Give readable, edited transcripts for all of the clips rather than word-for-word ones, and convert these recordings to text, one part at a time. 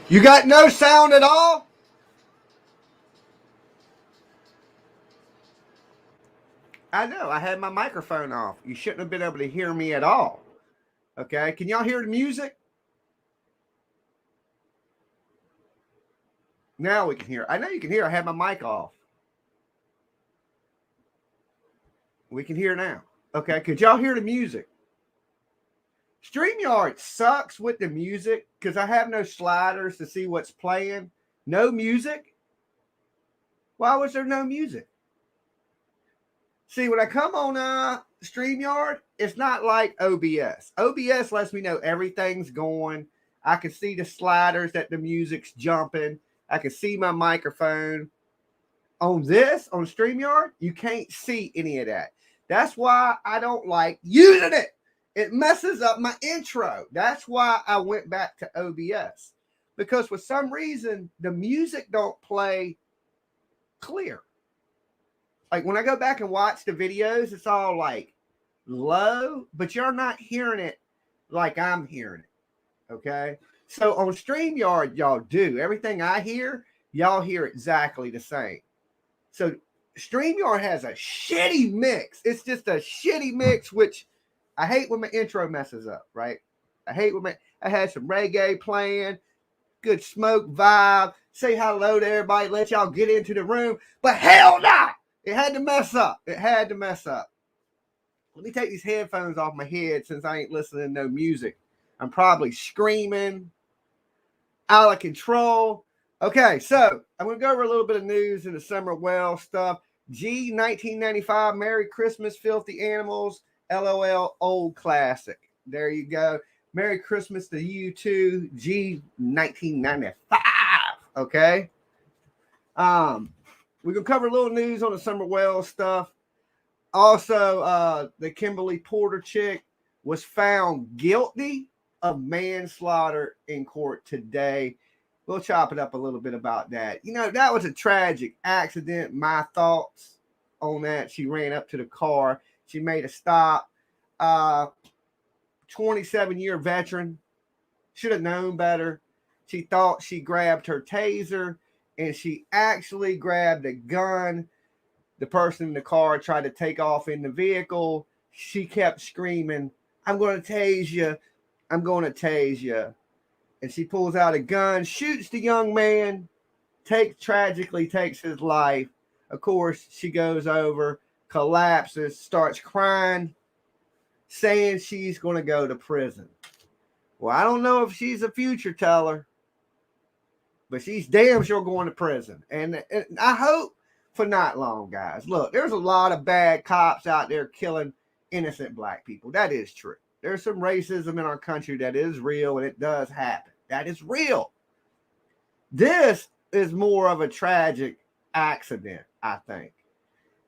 You got no sound at all? I know. I had my microphone off. You shouldn't have been able to hear me at all. Okay. Can y'all hear the music? Now we can hear. I know you can hear. I had my mic off. We can hear now. Okay. Could y'all hear the music? StreamYard sucks with the music because I have no sliders to see what's playing. No music? Why was there no music? See, when I come on StreamYard, it's not like OBS. OBS lets me know everything's going. I can see the sliders that the music's jumping. I can see my microphone. On StreamYard, you can't see any of that. That's why I don't like using it. It messes up my intro. That's why I went back to OBS. Because for some reason, the music don't play clear. Like when I go back and watch the videos, it's all like low, but you're not hearing it like I'm hearing it. Okay. So on StreamYard, y'all do. Everything I hear, y'all hear exactly the same. So StreamYard has a shitty mix. It's just a shitty mix, which I hate when my intro messes up, right? I had some reggae playing, good smoke vibe, say hello to everybody, let y'all get into the room, but hell no! It had to mess up. Let me take these headphones off my head since I ain't listening to no music. I'm probably screaming, out of control. Okay, so I'm going to go over a little bit of news in the summer well stuff. G 1995, Merry Christmas, Filthy Animals, LOL, old classic. There you go. Merry Christmas to you too, G 1995. Okay. We're going to cover a little news on the summer well stuff. Also, the Kimberly Porter chick was found guilty of manslaughter in court today. We'll chop it up a little bit about that. You know, that was a tragic accident. My thoughts on that. She ran up to the car. She made a stop. 27-year veteran. Should have known better. She thought she grabbed her taser, and she actually grabbed a gun. The person in the car tried to take off in the vehicle. She kept screaming, I'm going to tase you. I'm going to tase you. And she pulls out a gun, shoots the young man, tragically takes his life. Of course, she goes over, collapses, starts crying, saying she's going to go to prison. Well, I don't know if she's a future teller, but she's damn sure going to prison. And I hope for not long, guys. Look, there's a lot of bad cops out there killing innocent black people. That is true. There's some racism in our country that is real, and it does happen. That is real. This is more of a tragic accident, I think.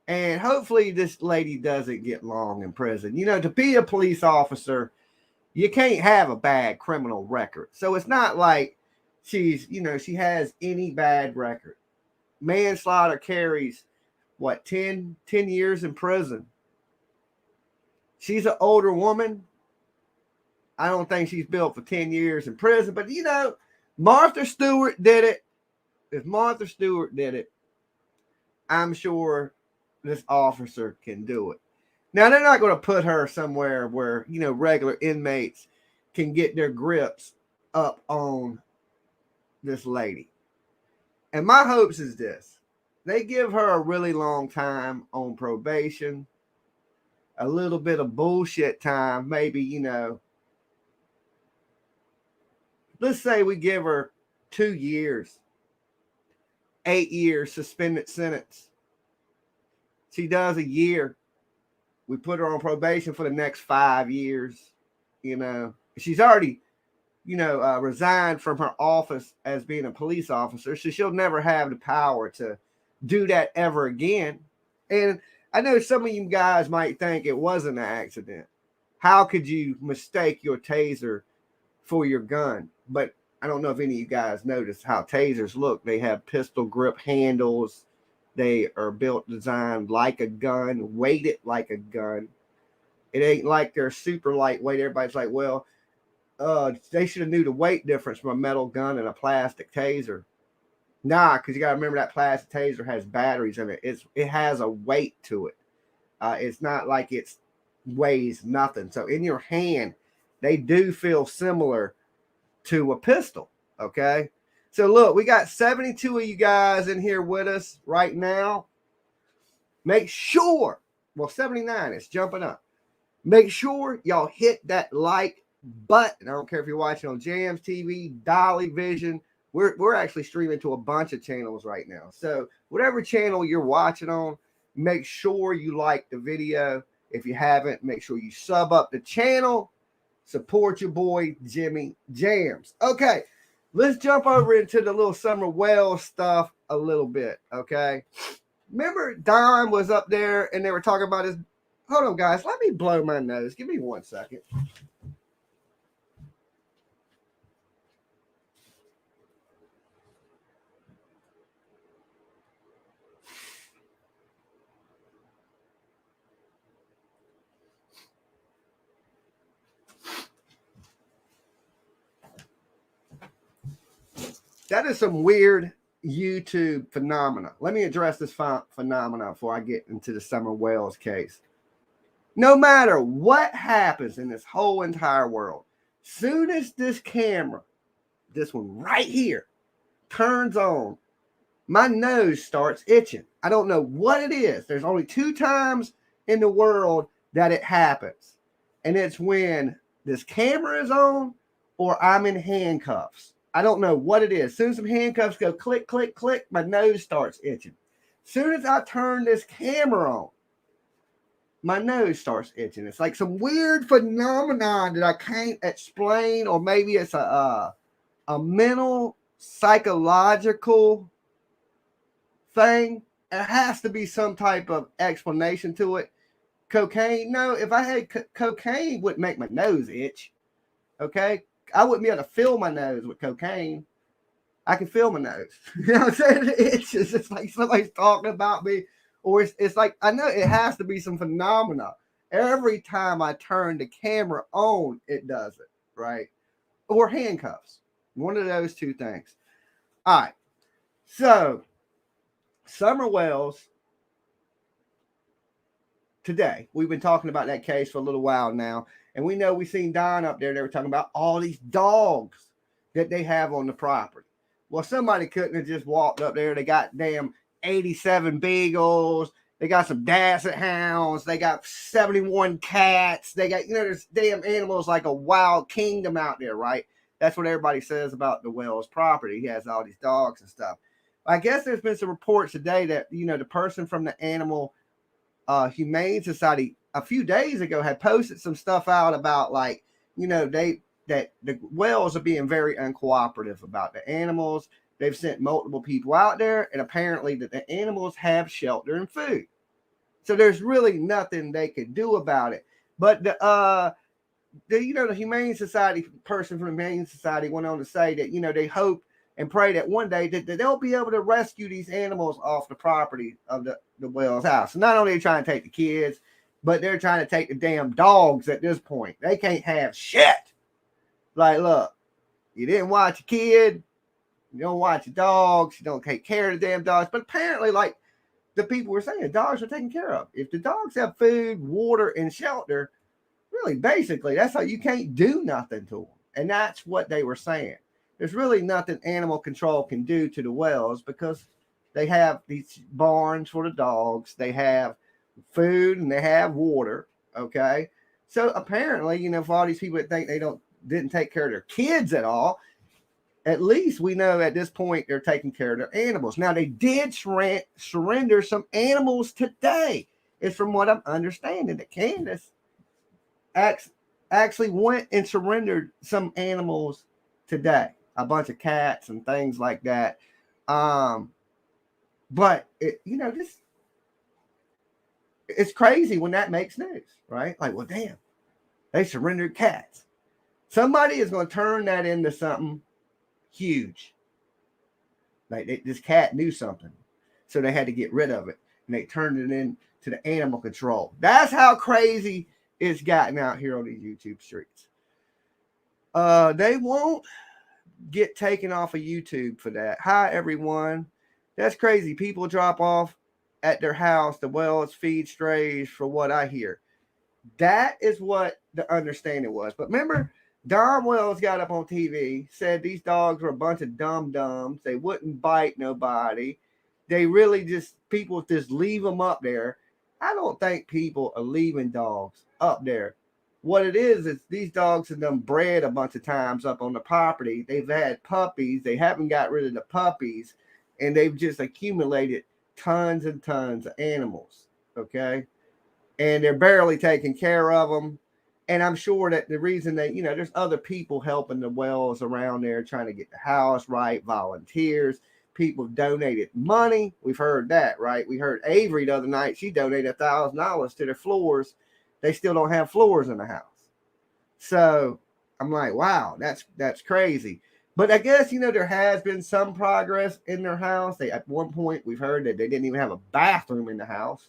And hopefully this lady doesn't get long in prison. You know, to be a police officer, you can't have a bad criminal record. So it's not like she has any bad record. Manslaughter carries, 10 years in prison. She's an older woman. I don't think she's built for 10 years in prison. But, Martha Stewart did it. If Martha Stewart did it, I'm sure this officer can do it. Now, they're not going to put her somewhere where, regular inmates can get their grips up on this lady. And my hopes is this. They give her a really long time on probation, a little bit of bullshit time, maybe, let's say we give her 2 years, 8 years suspended sentence. She does a year. We put her on probation for the next 5 years. She's already, resigned from her office as being a police officer. So she'll never have the power to do that ever again. And I know some of you guys might think it wasn't an accident. How could you mistake your taser for your gun? But I don't know if any of you guys noticed how tasers look. They have pistol grip handles. They are designed like a gun, weighted like a gun. It ain't like they're super lightweight. Everybody's like, well, they should have knew the weight difference from a metal gun and a plastic taser. Nah, because you got to remember that plastic taser has batteries in it. It has a weight to it. It's not like it weighs nothing. So in your hand, they do feel similar to a pistol. Okay. So look, we got 72 of you guys in here with us right now. Make sure, well, 79, it's jumping up. Make sure y'all hit that like button. I don't care if you're watching on Jams TV, Dolly Vision. We're actually streaming to a bunch of channels right now. So whatever channel you're watching on, make sure you like the video. If you haven't, make sure you sub up the channel. Support your boy, Jimmy Jams. Okay, let's jump over into the little Summer Wells stuff a little bit, okay? Remember Don was up there and they were talking about his... Hold on, guys. Let me blow my nose. Give me 1 second. That is some weird YouTube phenomena. Let me address this phenomena before I get into the Summer Wells case. No matter what happens in this whole entire world, soon as this camera, this one right here, turns on, my nose starts itching. I don't know what it is. There's only 2 times in the world that it happens. And it's when this camera is on or I'm in handcuffs. I don't know what it is. As soon as some handcuffs go click, click, click, my nose starts itching. As soon as I turn this camera on, my nose starts itching. It's like some weird phenomenon that I can't explain, or maybe it's a mental, psychological thing. It has to be some type of explanation to it. Cocaine? No, if I had cocaine, it wouldn't make my nose itch. Okay? I wouldn't be able to feel my nose with cocaine. I can feel my nose. You know what I'm saying? It's just like somebody's talking about me. Or it's like, I know it has to be some phenomena. Every time I turn the camera on, it does it, right? Or handcuffs. One of those 2 things. All right. So, Summer Wells, today, we've been talking about that case for a little while now. And we know we've seen Don up there. They were talking about all these dogs that they have on the property. Well, somebody couldn't have just walked up there. They got damn 87 beagles. They got some Dasset hounds. They got 71 cats. They got, there's damn animals like a wild kingdom out there, right? That's what everybody says about the Wells property. He has all these dogs and stuff. I guess there's been some reports today that, the person from the Animal Humane Society a few days ago had posted some stuff out about that the Wells are being very uncooperative about the animals. They've sent multiple people out there, and apparently that the animals have shelter and food. So there's really nothing they could do about it. But the Humane Society person from the Humane Society went on to say that, they hope and pray that one day that they'll be able to rescue these animals off the property of the Wells house. So not only are they trying to take the kids, but they're trying to take the damn dogs at this point. They can't have shit. Like, look, you didn't watch a kid. You don't watch your dogs. You don't take care of the damn dogs. But apparently, like the people were saying, dogs are taken care of. If the dogs have food, water, and shelter, really, basically, that's how you can't do nothing to them. And that's what they were saying. There's really nothing animal control can do to the Wells because they have these barns for the dogs. They have food and they have water. Okay. So apparently, for all these people that think they didn't take care of their kids at all, at least we know at this point they're taking care of their animals. Now, they did surrender some animals today. It's from what I'm understanding that Candace actually went and surrendered some animals today. A bunch of cats and things like that. But, it's crazy when that makes news, right? Like, well, damn, they surrendered cats. Somebody is going to turn that into something huge. Like this cat knew something, so they had to get rid of it, and they turned it into the animal control. That's how crazy it's gotten out here on these YouTube streets. They won't get taken off of YouTube for that. Hi, everyone. That's crazy. People drop off at their house the wells feed strays, for what I hear. That is what the understanding was. But remember, Don Wells got up on TV, said these dogs were a bunch of dum-dums. They wouldn't bite nobody. They really people just leave them up there. I don't think people are leaving dogs up there. What it is these dogs have done bred a bunch of times up on the property. They've had puppies. They haven't got rid of the puppies, and they've just accumulated tons and tons of animals. Okay. And they're barely taking care of them. And I'm sure that the reason that, there's other people helping the wells around there trying to get the house right, volunteers, people donated money. We've heard that, right? We heard Avery the other night, she donated $1,000 to their floors. They still don't have floors in the house. So I'm like, wow, that's crazy. But I guess, there has been some progress in their house. At one point, we've heard that they didn't even have a bathroom in the house.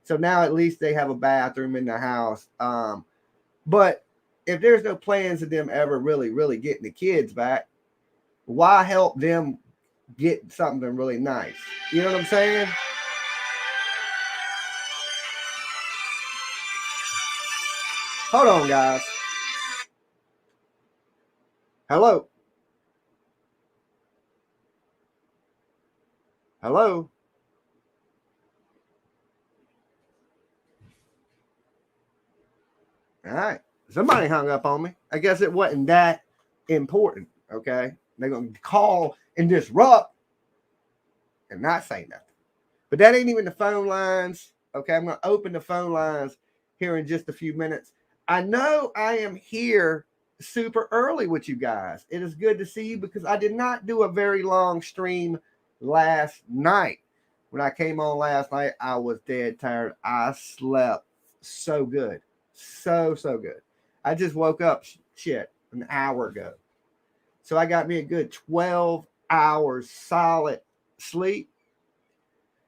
So now at least they have a bathroom in the house. But if there's no plans of them ever really, really getting the kids back, why help them get something really nice? You know what I'm saying? Hold on, guys. Hello. Hello. All right. Somebody hung up on me. I guess it wasn't that important. Okay. They're going to call and disrupt and not say nothing. But that ain't even the phone lines. Okay. I'm going to open the phone lines here in just a few minutes. I know I am here super early with you guys. It is good to see you because I did not do a very long stream last night. When I came on last night, I was dead tired. I slept so good. So good. I just woke up an hour ago. So I got me a good 12 hours solid sleep.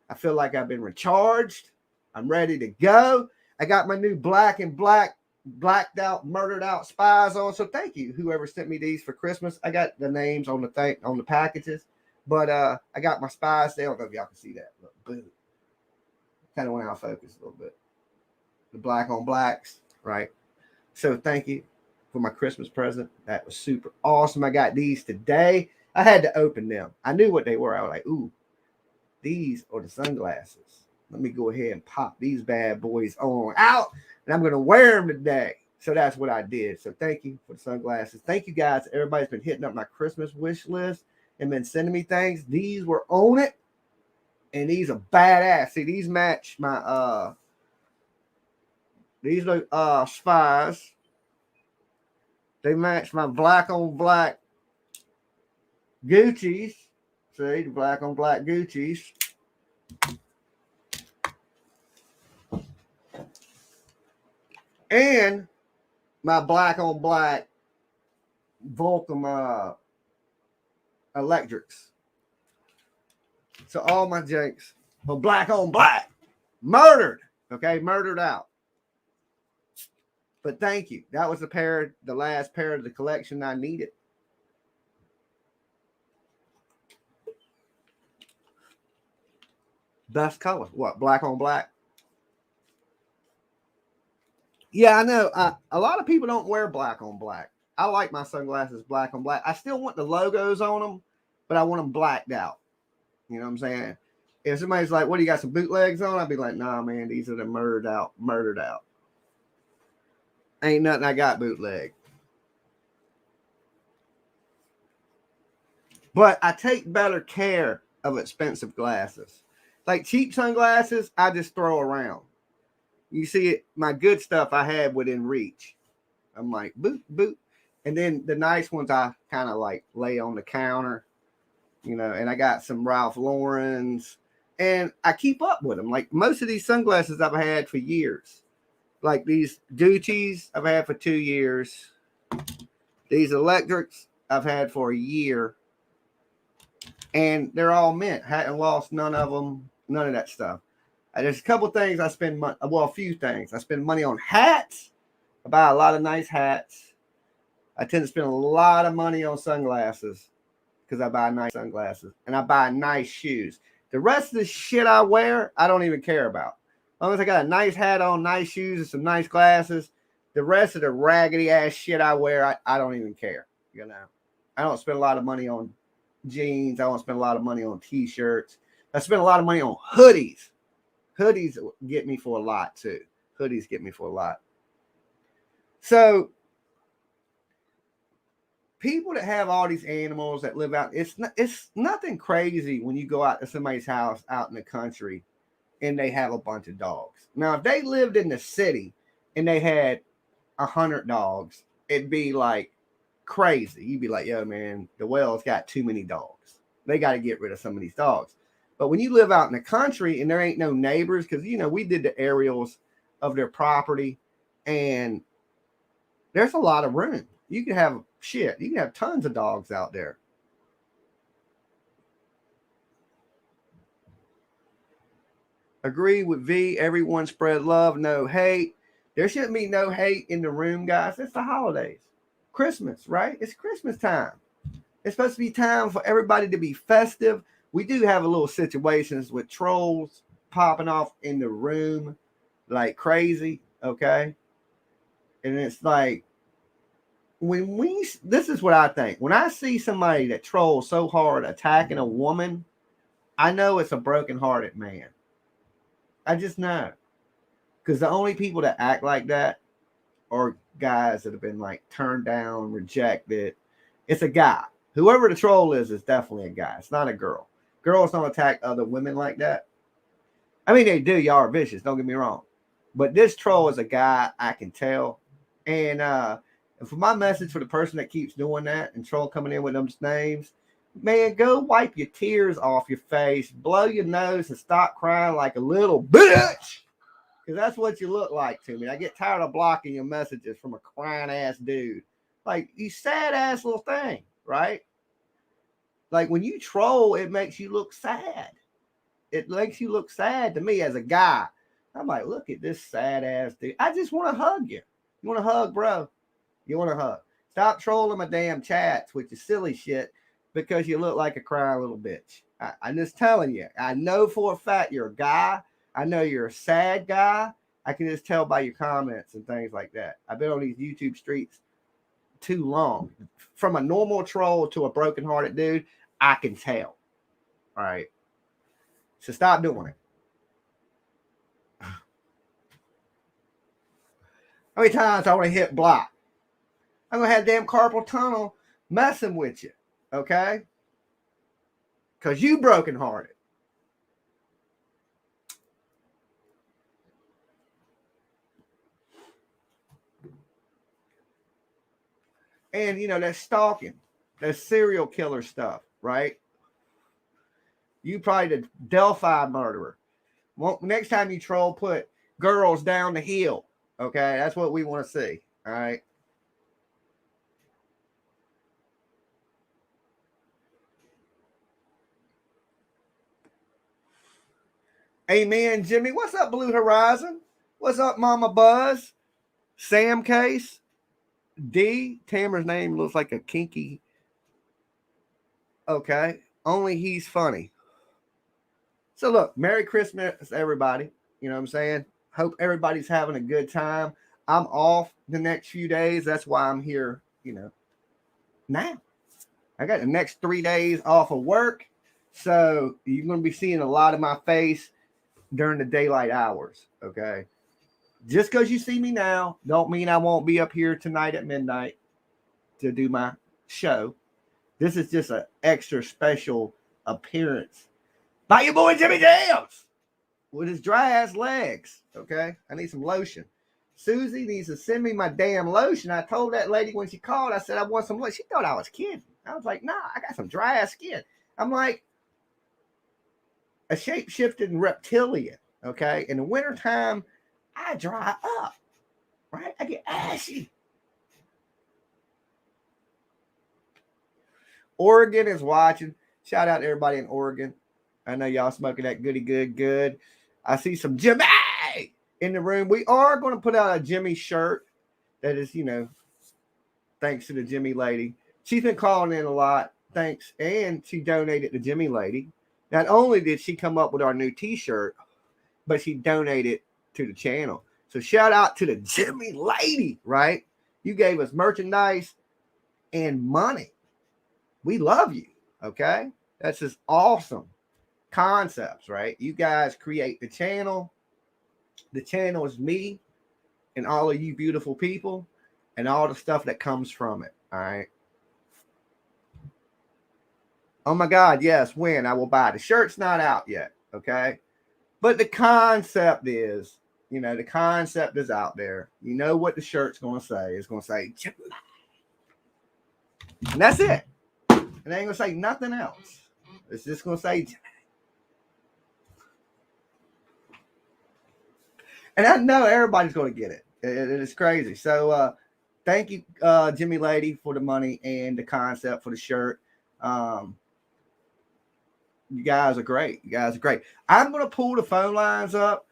I feel like I've been recharged. I'm ready to go. I got my new blacked out, murdered out spies on. So thank you, whoever sent me these for Christmas. I got the names on the packages. But I got my spies. I don't know if y'all can see that. Look, boom. Kind of went out of focus a little bit. The black on blacks, right? So thank you for my Christmas present. That was super awesome. I got these today. I had to open them. I knew what they were. I was like, ooh, these are the sunglasses. Let me go ahead and pop these bad boys on out, and I'm going to wear them today. So that's what I did. So thank you for the sunglasses. Thank you, guys. Everybody's been hitting up my Christmas wish list and been sending me things. These were on it, and these are badass. See, these match my these are spies. They match my black on black Gucci's. See, the black on black Gucci's. And my black on black Vulcan electrics. So all my janks are black on black. Murdered. Okay, murdered out. But thank you. That was the last pair of the collection I needed. Best color. What? Black on black? Yeah, I know. A lot of people don't wear black on black. I like my sunglasses black on black. I still want the logos on them, but I want them blacked out. You know what I'm saying? If somebody's like, what do you got, some bootlegs on? I'd be like, nah, man, these are the murdered out. Ain't nothing I got bootleg. But I take better care of expensive glasses. Like cheap sunglasses, I just throw around. You see it, my good stuff I had within reach. I'm like, boot. And then the nice ones I kind of like lay on the counter, and I got some Ralph Lauren's, and I keep up with them. Like most of these sunglasses I've had for years. Like these Gucci's I've had for 2 years. These electrics I've had for a year. And they're all mint. Hadn't lost none of them. None of that stuff. There's a couple things I spend money. Well, a few things. I spend money on hats. I buy a lot of nice hats. I tend to spend a lot of money on sunglasses because I buy nice sunglasses and I buy nice shoes. The rest of the shit I wear, I don't even care about. As long as I got a nice hat on, nice shoes, and some nice glasses, the rest of the raggedy ass shit I wear, I don't even care. You know, I don't spend a lot of money on jeans. I don't spend a lot of money on t-shirts. I spend a lot of money on hoodies. Hoodies get me for a lot too. Hoodies get me for a lot. So people that have all these animals that live out, it's nothing crazy when you go out to somebody's house out in the country and they have a bunch of dogs. Now, if they lived in the city and they had 100 dogs, it'd be like crazy. You'd be like, yo, man, the Wells got too many dogs. They got to get rid of some of these dogs. But when you live out in the country and there ain't no neighbors, because, you know, we did the aerials of their property and there's a lot of room. You can have you can have tons of dogs out there. Agree with V. Everyone spread love, no hate. There shouldn't be no hate in the room, guys. It's the holidays. Christmas, right? It's Christmas time. It's supposed to be time for everybody to be festive. We do have a little situations with trolls popping off in the room like crazy, okay? And it's like, this is what I think. When I see somebody that trolls so hard attacking a woman, I know it's a broken-hearted man. I just know. Because the only people that act like that are guys that have been like turned down, rejected. It's a guy. Whoever the troll is definitely a guy. It's not a girl. Girls don't attack other women like that. I mean, they do. Y'all are vicious. Don't get me wrong. But this troll is a guy, I can tell. And for my message for the person that keeps doing that and troll coming in with them names, man, go wipe your tears off your face, blow your nose, and stop crying like a little bitch. Because that's what you look like to me. I get tired of blocking your messages from a crying ass dude. Like, you sad ass little thing, right? Like, when you troll, it makes you look sad. It makes you look sad to me as a guy. I'm like, look at this sad ass dude. I just want to hug you. You want to hug, bro? You want to hug. Stop trolling my damn chats with your silly shit because you look like a crying little bitch. I'm just telling you. I know for a fact you're a guy. I know you're a sad guy. I can just tell by your comments and things like that. I've been on these YouTube streets too long. From a normal troll to a broken-hearted dude, I can tell. All right. So stop doing it. How many times I want to hit block? I'm going to have damn carpal tunnel messing with you. Okay? Because you broken-hearted. And, you know, that's stalking. That's serial killer stuff, right? You probably the Delphi murderer. Well, next time you troll, put girls down the hill. Okay? That's what we want to see. All right? Amen, Jimmy. What's up, Blue Horizon? What's up, Mama Buzz? Sam Case? D. Tamara's name looks like a kinky. Okay. Only he's funny. So look, Merry Christmas, everybody. You know what I'm saying? Hope everybody's having a good time. I'm off the next few days. That's why I'm here, you know, now. I got the next 3 days off of work. So you're going to be seeing a lot of my face during the daylight hours. Okay. Just because you see me now, don't mean I won't be up here tonight at midnight to do my show. This is just an extra special appearance by your boy Jimmy Jams with his dry ass legs. Okay, I need some lotion. Susie needs to send me my damn lotion. I told that lady when she called, I said I want some lotion. She thought I was kidding. I was like, nah, I got some dry ass skin. I'm like a shape-shifting reptilian. Okay, in the wintertime, I dry up. Right, I get ashy. Oregon is watching. Shout out to everybody in Oregon. I know y'all smoking that goody good. I see some Jimmy in the room. We are going to put out a Jimmy shirt that is, you know, thanks to the Jimmy lady. She's been calling in a lot, thanks, and she donated to Jimmy lady. Not only did she come up with our new T-shirt, but she donated to the channel. So shout out to the Jimmy lady, right? You gave us merchandise and money. We love you, okay? That's just awesome concepts, right? You guys create the channel. The channel is me and all of you beautiful people and all the stuff that comes from it, all right? Oh my God, yes, when I will buy. The shirt's not out yet, okay? But the concept is, you know, the concept is out there. You know what the shirt's going to say. It's going to say, and that's it. It ain't going to say nothing else. It's just going to say, and I know everybody's going to get it. It's crazy. So thank you, Jimmy lady, for the money and the concept for the shirt. You guys are great. You guys are great. I'm going to pull the phone lines up.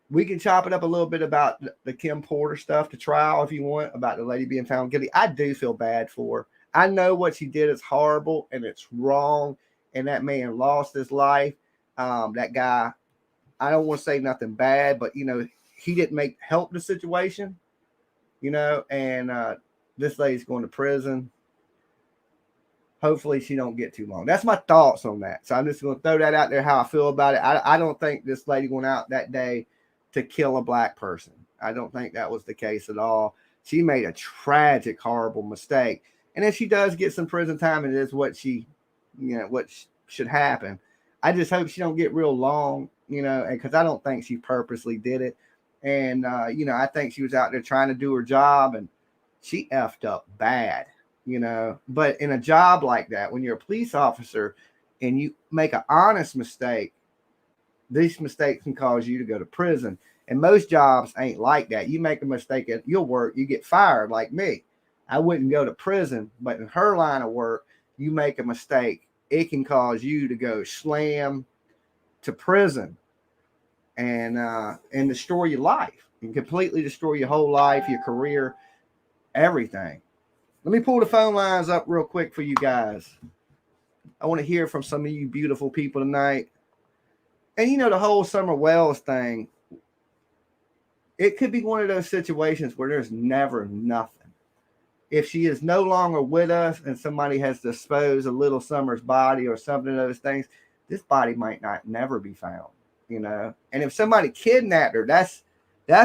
We can chop it up a little bit about the Kim Porter stuff, the trial, if you want, about the lady being found guilty. I do feel bad for her. I know what she did is horrible and it's wrong, and that man lost his life. That guy, I don't want to say nothing bad, but, you know, he didn't help the situation, you know, and this lady's going to prison. Hopefully she don't get too long. That's my thoughts on that. So I'm just going to throw that out there, how I feel about it. I don't think this lady went out that day to kill a black person. I don't think that was the case at all. She made a tragic, horrible mistake. And if she does get some prison time, it is what she, you know, what should happen. I just hope she don't get real long, you know, because I don't think she purposely did it. And, you know, I think she was out there trying to do her job and she effed up bad, you know. But in a job like that, when you're a police officer and you make an honest mistake, these mistakes can cause you to go to prison. And most jobs ain't like that. You make a mistake at your work, you get fired, like me. I wouldn't go to prison, but in her line of work, you make a mistake, it can cause you to go slam to prison and destroy your life and completely destroy your whole life, your career, everything. Let me pull the phone lines up real quick for you guys. I want to hear from some of you beautiful people tonight. And you know, the whole Summer Wells thing, it could be one of those situations where there's never nothing. If she is no longer with us and somebody has disposed of little Summer's body or something of those things, this body might not never be found, you know. And if somebody kidnapped her, that's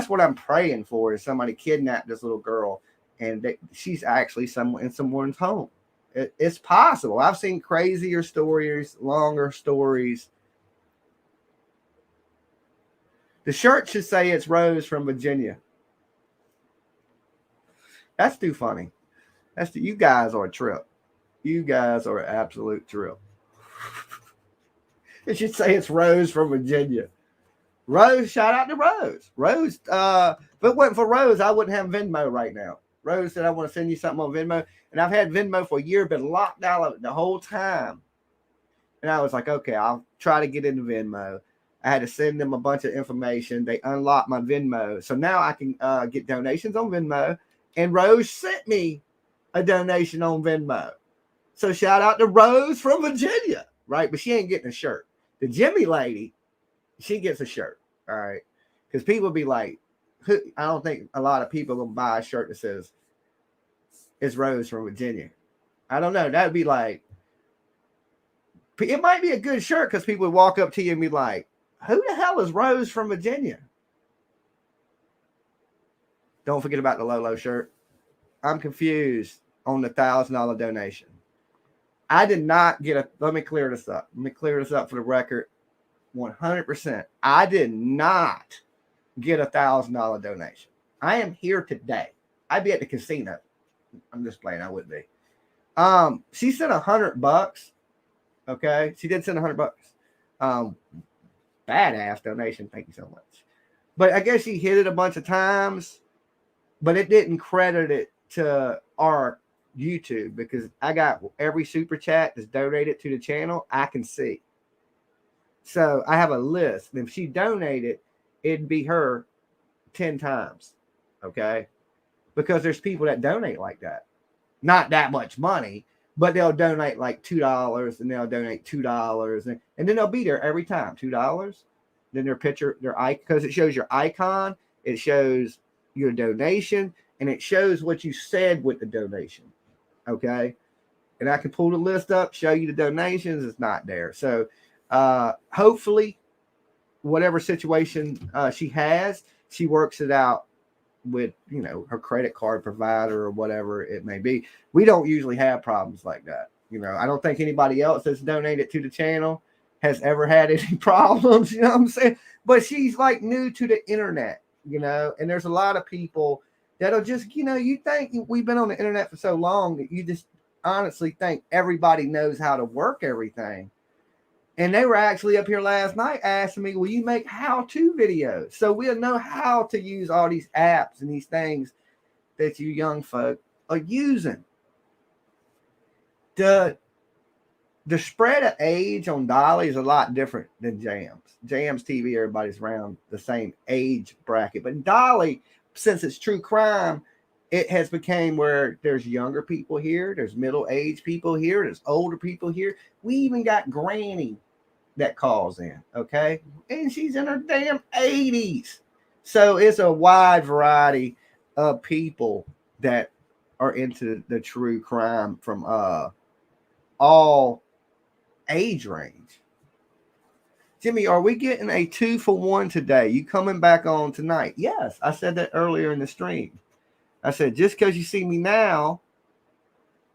what I'm praying for, is somebody kidnapped this little girl and she's actually in someone's home. It's possible. I've seen crazier stories, longer stories. The shirt should say it's Rose from Virginia. That's too funny. You guys are a trip. You guys are an absolute trip. It should say it's Rose from Virginia. Rose, shout out to Rose. Rose, if it wasn't for Rose, I wouldn't have Venmo right now. Rose said, I want to send you something on Venmo. And I've had Venmo for a year, been locked out of it the whole time. And I was like, okay, I'll try to get into Venmo. I had to send them a bunch of information. They unlocked my Venmo. So now I can get donations on Venmo. And Rose sent me a donation on Venmo. So shout out to Rose from Virginia, right? But she ain't getting a shirt. The Jimmy lady, she gets a shirt, all right? Because people be like, I don't think a lot of people are going to buy a shirt that says it's Rose from Virginia. I don't know. That would be like, it might be a good shirt because people would walk up to you and be like, who the hell is Rose from Virginia? Don't forget about the Lolo shirt. I'm confused on the $1,000 donation. I did not get let me clear this up. Let me clear this up for the record. 100%. I did not get a $1,000 donation. I am here today. I'd be at the casino. I'm just playing. I would be. She sent $100. Okay. She did send $100. Badass donation. Thank you so much. But I guess she hit it a bunch of times, but it didn't credit it to our YouTube because I got every super chat that's donated to the channel. I can see. So I have a list. And if she donated, it'd be her 10 times. Okay. Because there's people that donate like that. not that much money, but they'll donate like $2 and they'll donate $2 and then they'll be there every time. $2. Then their picture, their icon, because it shows your icon, it shows your donation, and it shows what you said with the donation. Okay. And I can pull the list up, show you the donations. It's not there. So hopefully, whatever situation she has, she works it out with, you know, her credit card provider or whatever it may be. We don't usually have problems like that. You know, I don't think anybody else that's donated to the channel has ever had any problems. You know what I'm saying? But she's like new to the internet, you know, and there's a lot of people that'll just, you know, you think we've been on the internet for so long that you just honestly think everybody knows how to work everything. And they were actually up here last night asking me, will you make how-to videos? So we'll know how to use all these apps and these things that you young folk are using. The spread of age on Dolly is a lot different than Jams. Jams TV, everybody's around the same age bracket. But Dolly, since it's true crime, it has become where there's younger people here, there's middle-aged people here, there's older people here. We even got Granny that calls in, okay? And she's in her damn 80s. So it's a wide variety of people that are into the true crime from all age range. Jimmy, are we getting a 2-for-1 today? You coming back on tonight? Yes, I said that earlier in the stream. I said, just because you see me now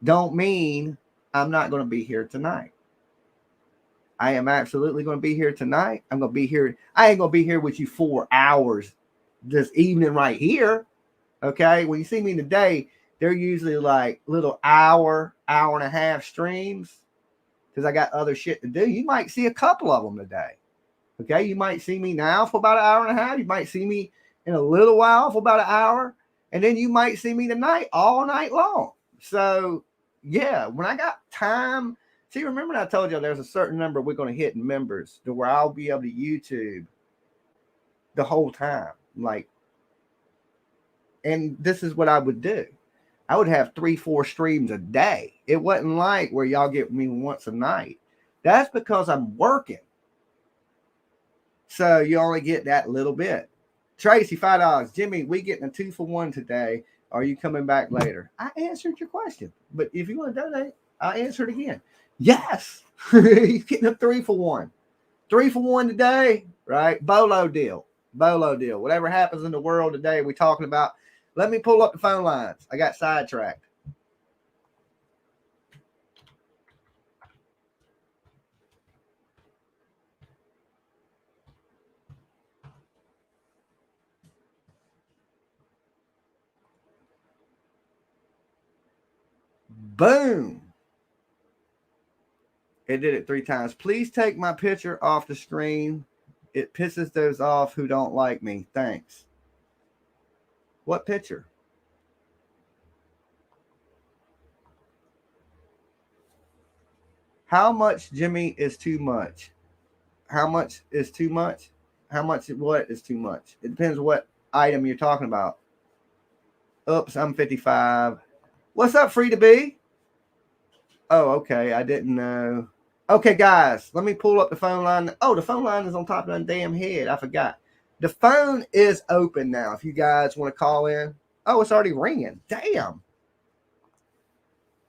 don't mean I'm not going to be here tonight. I am absolutely going to be here tonight. I'm going to be here. I ain't going to be here with you 4 hours this evening right here. Okay. When you see me today, they're usually like little hour and a half streams because I got other shit to do. You might see a couple of them today. Okay. You might see me now for about an hour and a half. You might see me in a little while for about an hour. And then you might see me tonight all night long. So, yeah, when I got time, see, remember I told you there's a certain number we're going to hit in members to where I'll be able to YouTube the whole time. Like, and this is what I would do. I would have 3-4 streams a day. It wasn't like where y'all get me once a night. That's because I'm working. So you only get that little bit. Tracy, $5. Jimmy, we getting a 2-for-1 today. Are you coming back later? I answered your question. But if you want to donate, I'll answer it again. Yes. You're getting a 3-for-1. 3-for-1 today, right? Bolo deal. Bolo deal. Whatever happens in the world today, we're talking about. Let me pull up the phone lines. I got sidetracked. Boom. It did it 3 times. Please take my picture off the screen. It pisses those off who don't like me. Thanks. What picture? How much, Jimmy, is too much? How much is too much? How much what is too much? It depends what item you're talking about. Oops, I'm 55. What's up, Free to Be? Oh, okay. I didn't know. Okay, guys, let me pull up the phone line. Oh, the phone line is on top of that damn head. I forgot. The phone is open now. If you guys want to call in. Oh, it's already ringing. Damn.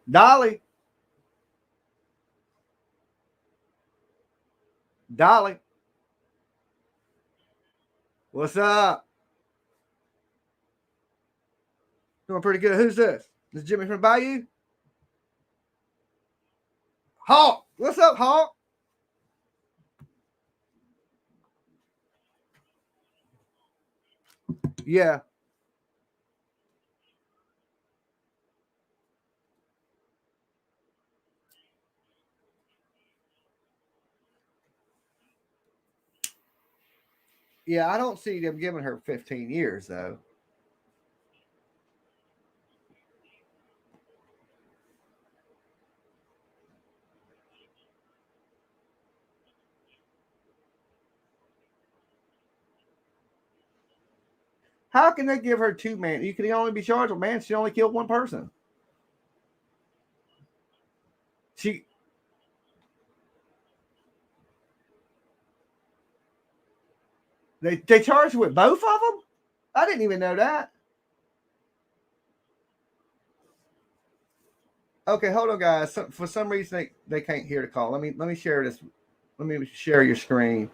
Dolly. Dolly. What's up? Doing pretty good. Who's this? This is Jimmy from Bayou? Hawk. What's up, Hawk? Yeah. Yeah, I don't see them giving her 15 years, though. How can they give her 2 man? You can only be charged with man. She only killed 1 person. They charged with both of them? I didn't even know that. Okay, hold on, guys. For some reason, they can't hear the call. Let me share this. Let me share your screen.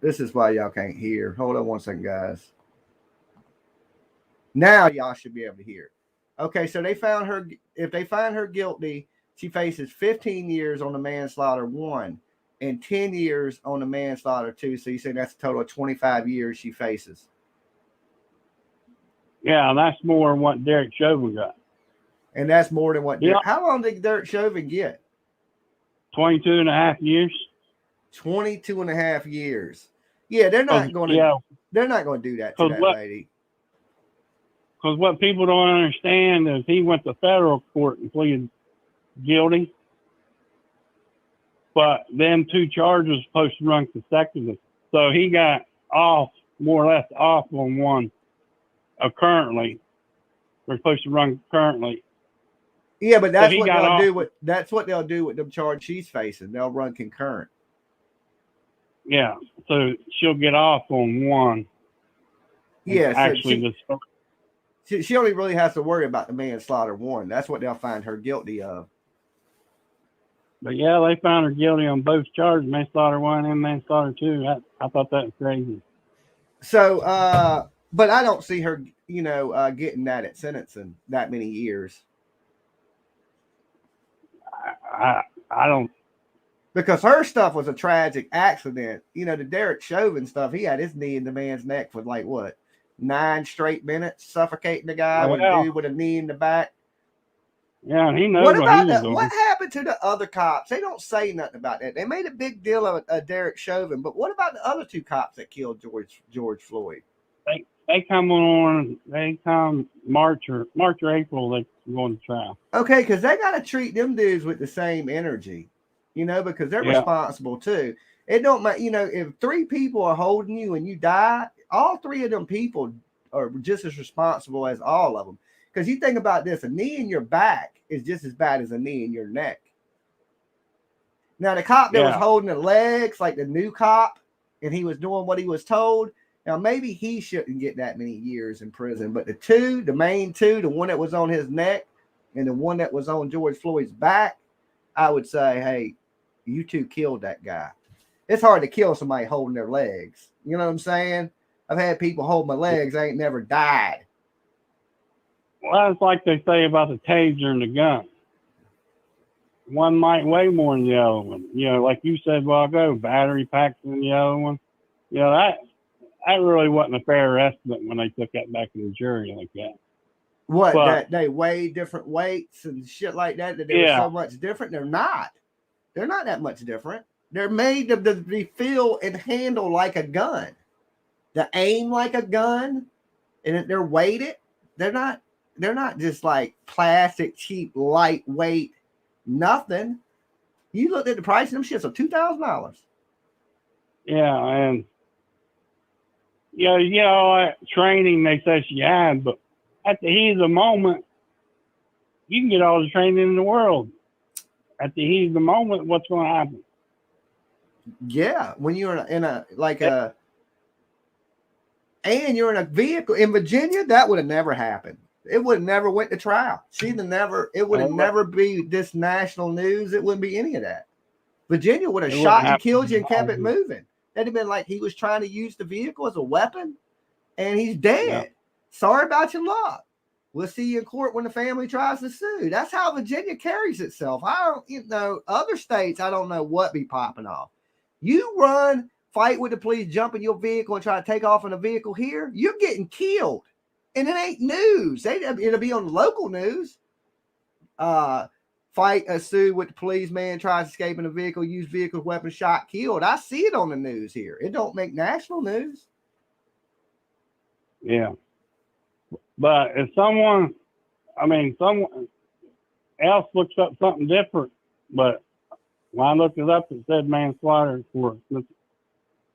This is why y'all can't hear. Hold on one second, guys. Now y'all should be able to hear. Okay, so they found her. If they find her guilty, she faces 15 years on the manslaughter 1 and 10 years on the manslaughter 2. So you say that's a total of 25 years she faces. Yeah, that's more than what Derek Chauvin got. And that's more than what. How long did Derek Chauvin get? 22 and a half years. 22 and a half years. Yeah, they're not going to. Yeah, they're not going to do that to that lady. Because what people don't understand is he went to federal court and pleaded guilty, but them 2 charges were supposed to run consecutively. So he got off, more or less off on one. Currently, they're supposed to run currently. Yeah, but that's what they'll do. That's what they'll do with the charge she's facing. They'll run concurrent. Yeah, so she'll get off on one. Yeah, actually, she only really has to worry about the manslaughter 1. That's what they'll find her guilty of. But yeah, they found her guilty on both charges, manslaughter 1 and manslaughter 2. I thought that was crazy. So, but I don't see her, getting that at sentencing that many years. I don't. Because her stuff was a tragic accident. The Derek Chauvin stuff, he had his knee in the man's neck for 9 straight minutes, suffocating the guy with a dude with a knee in the back. Yeah, and he knows what happened to the other cops? They don't say nothing about that. They made a big deal of Derek Chauvin, but what about the other 2 cops that killed George Floyd? They come March or April, they go to trial. Okay, because they got to treat them dudes with the same energy, because they're responsible too. It don't matter, if 3 people are holding you and you die, all 3 of them people are just as responsible as all of them. Because you think about this, a knee in your back is just as bad as a knee in your neck. Now, the cop that was holding the legs, like the new cop, and he was doing what he was told, now maybe he shouldn't get that many years in prison. But the main 2, the one that was on his neck and the one that was on George Floyd's back, I would say, hey, you 2 killed that guy. It's hard to kill somebody holding their legs. You know what I'm saying? I've had people hold my legs. I ain't never died. Well, it's like they say about the taser and the gun. One might weigh more than the other one. Like you said a while ago, battery packs than the other one. That really wasn't a fair estimate when they took that back to the jury like that. That they weigh different weights and shit like that they're so much different? They're not. They're not that much different. They're made to be feel and handle like a gun. They aim like a gun, and they're weighted. They're not just like plastic, cheap, lightweight, nothing. You looked at the price of them shits of $2,000. Yeah, and training they say she had, but at the heat of the moment, you can get all the training in the world. At the heat of the moment, what's going to happen? Yeah, when you're and you're in a vehicle in Virginia, that would have never happened. It would have never went to trial. It would have never be this national news. It wouldn't be any of that. Virginia would have shot and killed you and kept it moving. That'd have been like he was trying to use the vehicle as a weapon, and he's dead. Yeah. Sorry about your luck. We'll see you in court when the family tries to sue. That's how Virginia carries itself. Other states, I don't know what be popping off. You run, fight with the police, jump in your vehicle and try to take off in a vehicle here, you're getting killed. And it ain't news. It'll be on the local news. Fight a sue with the policeman, tries to escape in a vehicle, use vehicle, weapon, shot, killed. I see it on the news here. It don't make national news. Yeah. But if someone else looks up something different, but when I looked it up, it said manslaughter for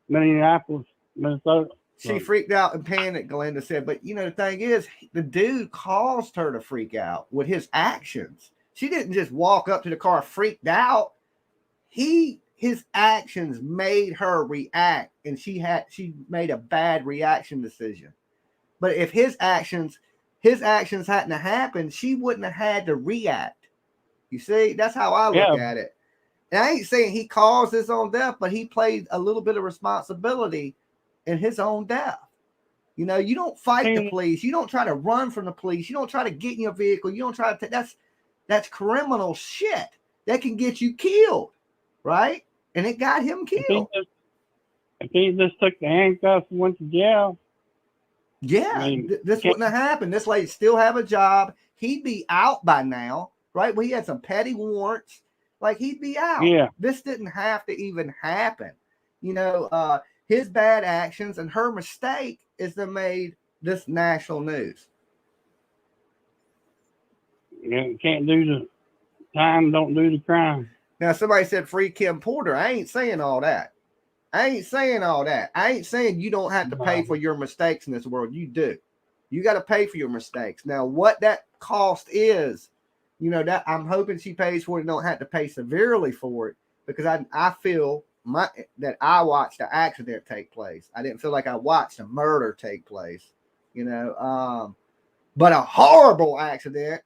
Minneapolis, Minnesota. She freaked out and panicked, Glenda said. But, the thing is, the dude caused her to freak out with his actions. She didn't just walk up to the car freaked out. His actions made her react, and she made a bad reaction decision. But if his actions hadn't happened, she wouldn't have had to react. You see, that's how I look at it. And I ain't saying he caused his own death, but he played a little bit of responsibility in his own death. You don't fight the police. You don't try to run from the police. You don't try to get in your vehicle. You don't try to that's criminal shit. That can get you killed, right? And it got him killed. If he just took the handcuffs and went to jail. Yeah, this wouldn't have happened. This lady still have a job. He'd be out by now, right? Well, he had some petty warrants. Like, he'd be out. Yeah. This didn't have to even happen. His bad actions and her mistake is that made this national news. Yeah, can't do the time, don't do the crime. Now, somebody said free Kim Porter. I ain't saying all that. I ain't saying you don't have to pay for your mistakes in this world. You do. You got to pay for your mistakes. Now, what that cost is, that I'm hoping she pays for it and don't have to pay severely for it, because I feel that I watched the accident take place. I didn't feel like I watched a murder take place, but a horrible accident.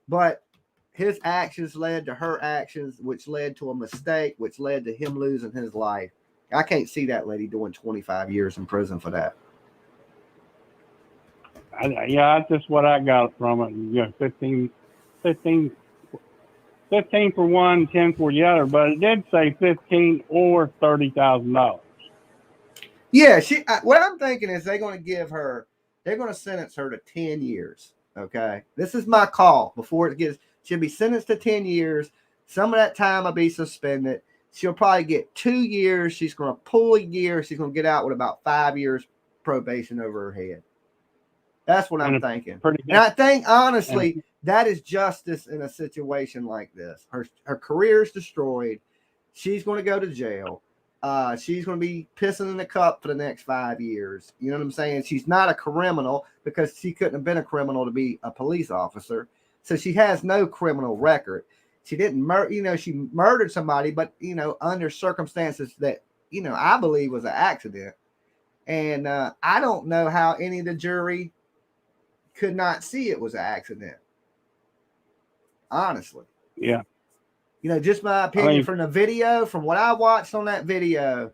But his actions led to her actions, which led to a mistake, which led to him losing his life. I can't see that lady doing 25 years in prison for that. That's just what I got from it. 15 for one, 10 for the other, but it did say 15 or $30,000. Yeah, what I'm thinking is they're going to sentence her to 10 years. Okay, this is my call. Before it gets, she'll be sentenced to 10 years. Some of that time will be suspended. She'll probably get 2 years. She's going to pull a year. She's going to get out with about 5 years probation over her head. That's what I'm thinking. And I think, honestly, that is justice in a situation like this. Her career is destroyed. She's going to go to jail. She's going to be pissing in the cup for the next 5 years. You know what I'm saying? She's not a criminal, because she couldn't have been a criminal to be a police officer. So she has no criminal record. She didn't murder, she murdered somebody, but, under circumstances that, I believe was an accident. And I don't know how any of the jury could not see it was an accident. Honestly. Yeah. Just my opinion from the video, from what I watched on that video,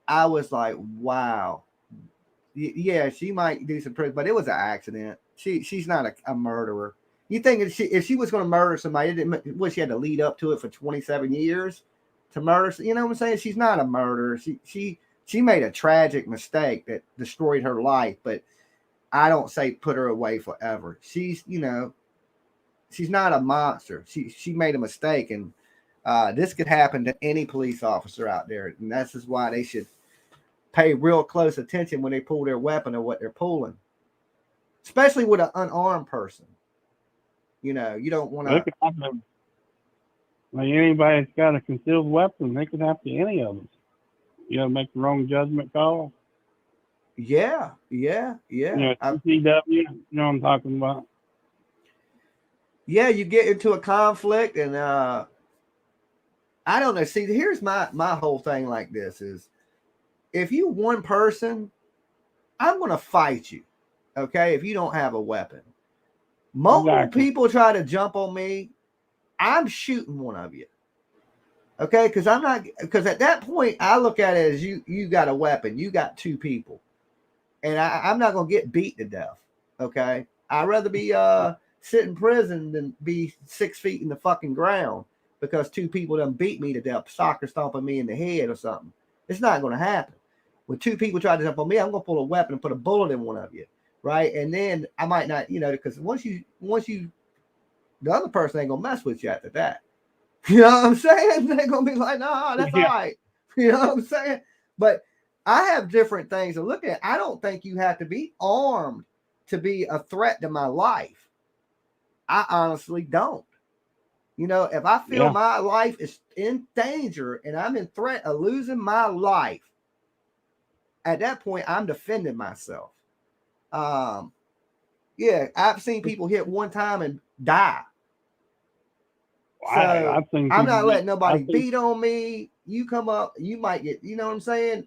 I was like, wow. Yeah, she might do some prison, but it was an accident. She's not a murderer. You think if she was going to murder somebody, she had to lead up to it for 27 years to murder? You know what I'm saying? She's not a murderer. She made a tragic mistake that destroyed her life, but I don't say put her away forever. She's not a monster. She made a mistake, and this could happen to any police officer out there, and this is why they should pay real close attention when they pull their weapon or what they're pulling, especially with an unarmed person. You don't want to. Like anybody that's got a concealed weapon, they could happen to any of us. Make the wrong judgment call. Yeah. CCW, you know what I'm talking about. Yeah, you get into a conflict, and I don't know. See, here's my whole thing like this is, if you one person, I'm going to fight you, okay, if you don't have a weapon. Multiple people try to jump on me, I'm shooting one of you, okay, because at that point, I look at it as you got a weapon. You got two people, and I'm not going to get beat to death, okay? I'd rather be sit in prison than be 6 feet in the fucking ground because two people done beat me to death, soccer stomping me in the head or something. It's not going to happen. When two people try to jump on me, I'm going to pull a weapon and put a bullet in one of you, right? And then I might not, because once you, the other person ain't going to mess with you after that. You know what I'm saying? They're going to be like, nah, that's all right. You know what I'm saying? But I have different things to look at. I don't think you have to be armed to be a threat to my life. I honestly don't. If I feel my life is in danger and I'm in threat of losing my life, at that point, I'm defending myself. Yeah, I've seen people hit one time and die. So I'm not letting nobody beat on me. You come up, you might get, you know what I'm saying?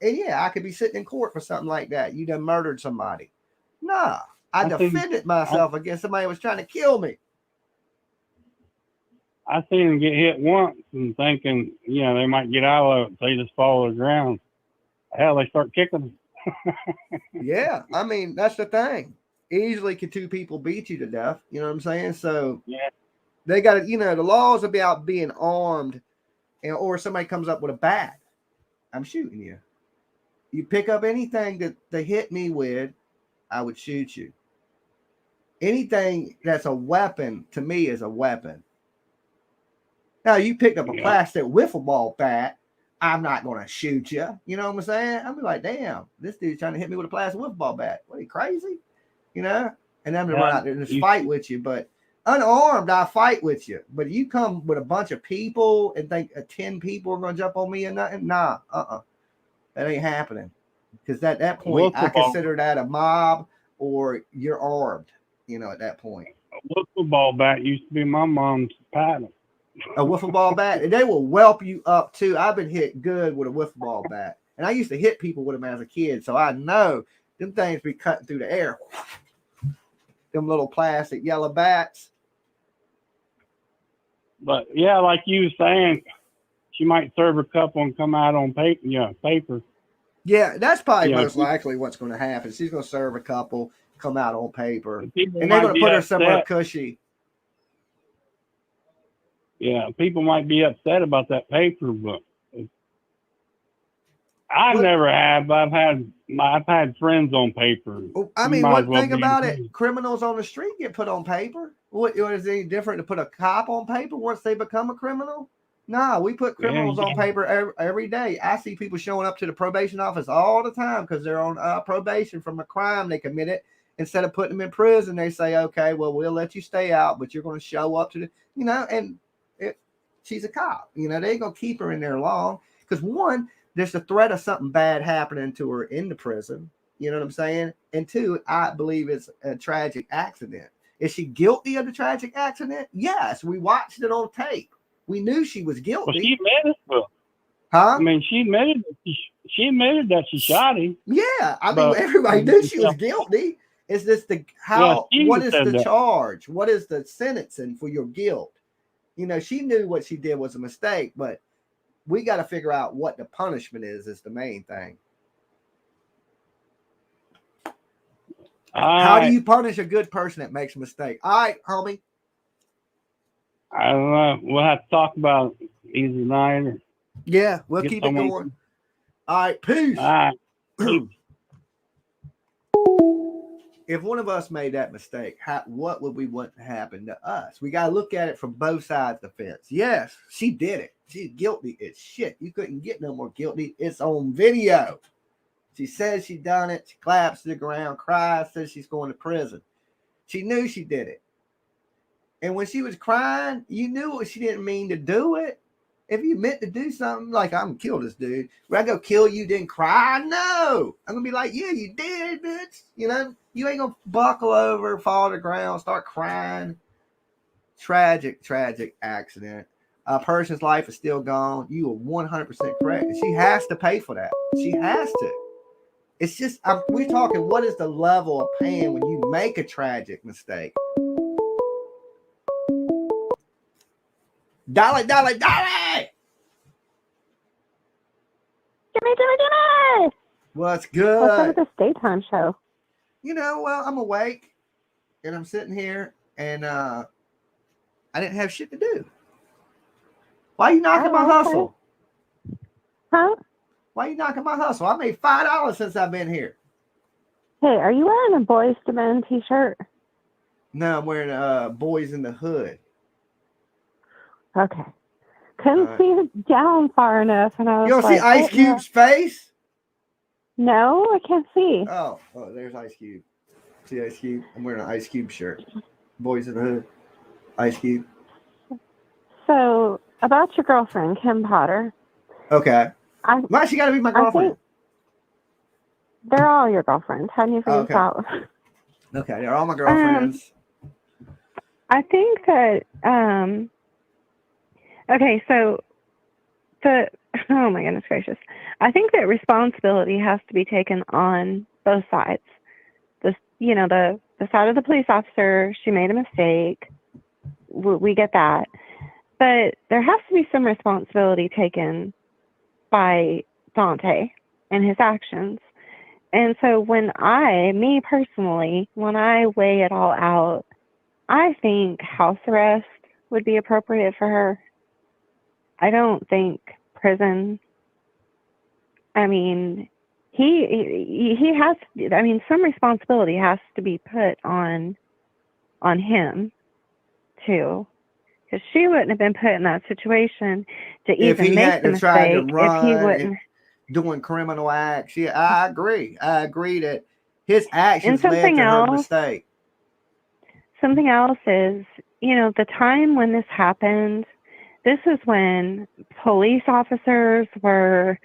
And yeah, I could be sitting in court for something like that. You done murdered somebody. Nah, I defended myself against somebody who was trying to kill me. I seen them get hit once and thinking, you know, they might get out of it. So they just fall to the ground. Hell, they start kicking them. Yeah, I mean, that's the thing. Easily could two people beat you to death. You know what I'm saying? So yeah, they got to, you know, the laws about being armed, and or somebody comes up with a bat. I'm shooting you. You pick up anything that they hit me with, I would shoot you. Anything that's a weapon to me is a weapon. Now you picked up a plastic wiffle ball bat, I'm not going to shoot you. You know what I'm saying? I'm like, damn, this dude's trying to hit me with a plastic wiffle ball bat. What, are you crazy? You know? And I'm going to run out there and just fight with you. But unarmed, I fight with you. But you come with a bunch of people and think 10 people are going to jump on me and nothing? Nah, that ain't happening. Because at that point, I consider that a mob or you're armed, you know, at that point. A wiffle ball bat used to be my mom's paddle. A wiffle ball bat, and they will whelp you up too. I've been hit good with a wiffle ball bat, and I used to hit people with them as a kid, so I know them things be cutting through the air. Them little plastic yellow bats. But yeah, like you were saying, she might serve a couple and come out on paper. Yeah, paper. Yeah, that's probably most likely what's going to happen. She's going to serve a couple, come out on paper, and they're going to put her somewhere cushy. Yeah, people might be upset about that paper, but never have. I've had friends on paper. I mean, one thing about it, criminals on the street get put on paper. What is it any different to put a cop on paper once they become a criminal? No, we put criminals on paper every day. I see people showing up to the probation office all the time because they're on probation from a crime they committed. Instead of putting them in prison, they say, okay, well, we'll let you stay out, but you're going to show up to the, you know, and she's a cop. You know, they ain't going to keep her in there long because, one, there's the threat of something bad happening to her in the prison. You know what I'm saying? And two, I believe it's a tragic accident. Is she guilty of the tragic accident? Yes. We watched it on tape. We knew she was guilty. Well, she admitted it. Huh? I mean, she admitted that she shot him. Yeah. I mean, everybody knew she was guilty. Is this what is the charge? What is the sentencing for your guilt? You know, she knew what she did was a mistake, but we got to figure out what the punishment is the main thing. How do you punish a good person that makes a mistake? All right, homie. I don't know. We'll have to talk about it either night. Yeah, we'll keep it going. All right, peace. All right. If one of us made that mistake, what would we want to happen to us? We got to look at it from both sides of the fence. Yes, she did it. She's guilty as shit. You couldn't get no more guilty. It's on video. She says she done it. She claps to the ground, cries, says she's going to prison. She knew she did it. And when she was crying, you knew she didn't mean to do it. If you meant to do something, like I'm gonna kill this dude, would I go kill you, then cry? No. I'm gonna be like, yeah, you did, bitch. You know, you ain't gonna buckle over, fall to the ground, start crying. Tragic, tragic accident. A person's life is still gone. You are 100% correct. And she has to pay for that. She has to. It's just, we're talking, what is the level of pain when you make a tragic mistake? Dolly, Dolly, Dolly! Jimmy! What's good? What's up with this daytime show? You know, well, I'm awake and I'm sitting here and I didn't have shit to do. Why are you knocking my hustle? Huh? Why are you knocking my hustle? I made $5 since I've been here. Hey, are you wearing a Boys to Men t-shirt? No, I'm wearing Boys in the Hood. Okay. Couldn't see it down far enough, and I was You don't see Ice Cube's face? No, I can't see. Oh, there's Ice Cube. See Ice Cube? I'm wearing an Ice Cube shirt. Boys in the Hood. Ice Cube. So, about your girlfriend, Kim Potter. Okay. Why she got to be my girlfriend? They're all your girlfriends. Hadn't you figured Okay. this out? Okay, they're all my girlfriends. I think that okay, so oh my goodness gracious. I think that responsibility has to be taken on both sides. The side of the police officer, she made a mistake. We get that. But there has to be some responsibility taken by Dante and his actions. And so me personally, when I weigh it all out, I think house arrest would be appropriate for her. I don't think prison. I mean, he has. I mean, some responsibility has to be put on him too, because she wouldn't have been put in that situation to If he even make the hadn't tried to mistake if he run wouldn't. and doing criminal acts, yeah, I agree. I agree that his actions And led to her mistake. Something else is, the time when this happened, this is when police officers were